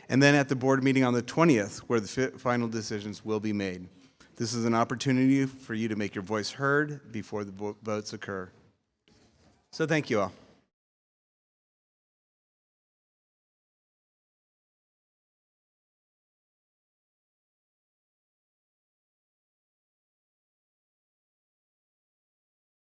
And then at the board meeting on the 20th, where the final decisions will be made. This is an opportunity for you to make your voice heard before the votes occur. So thank you all.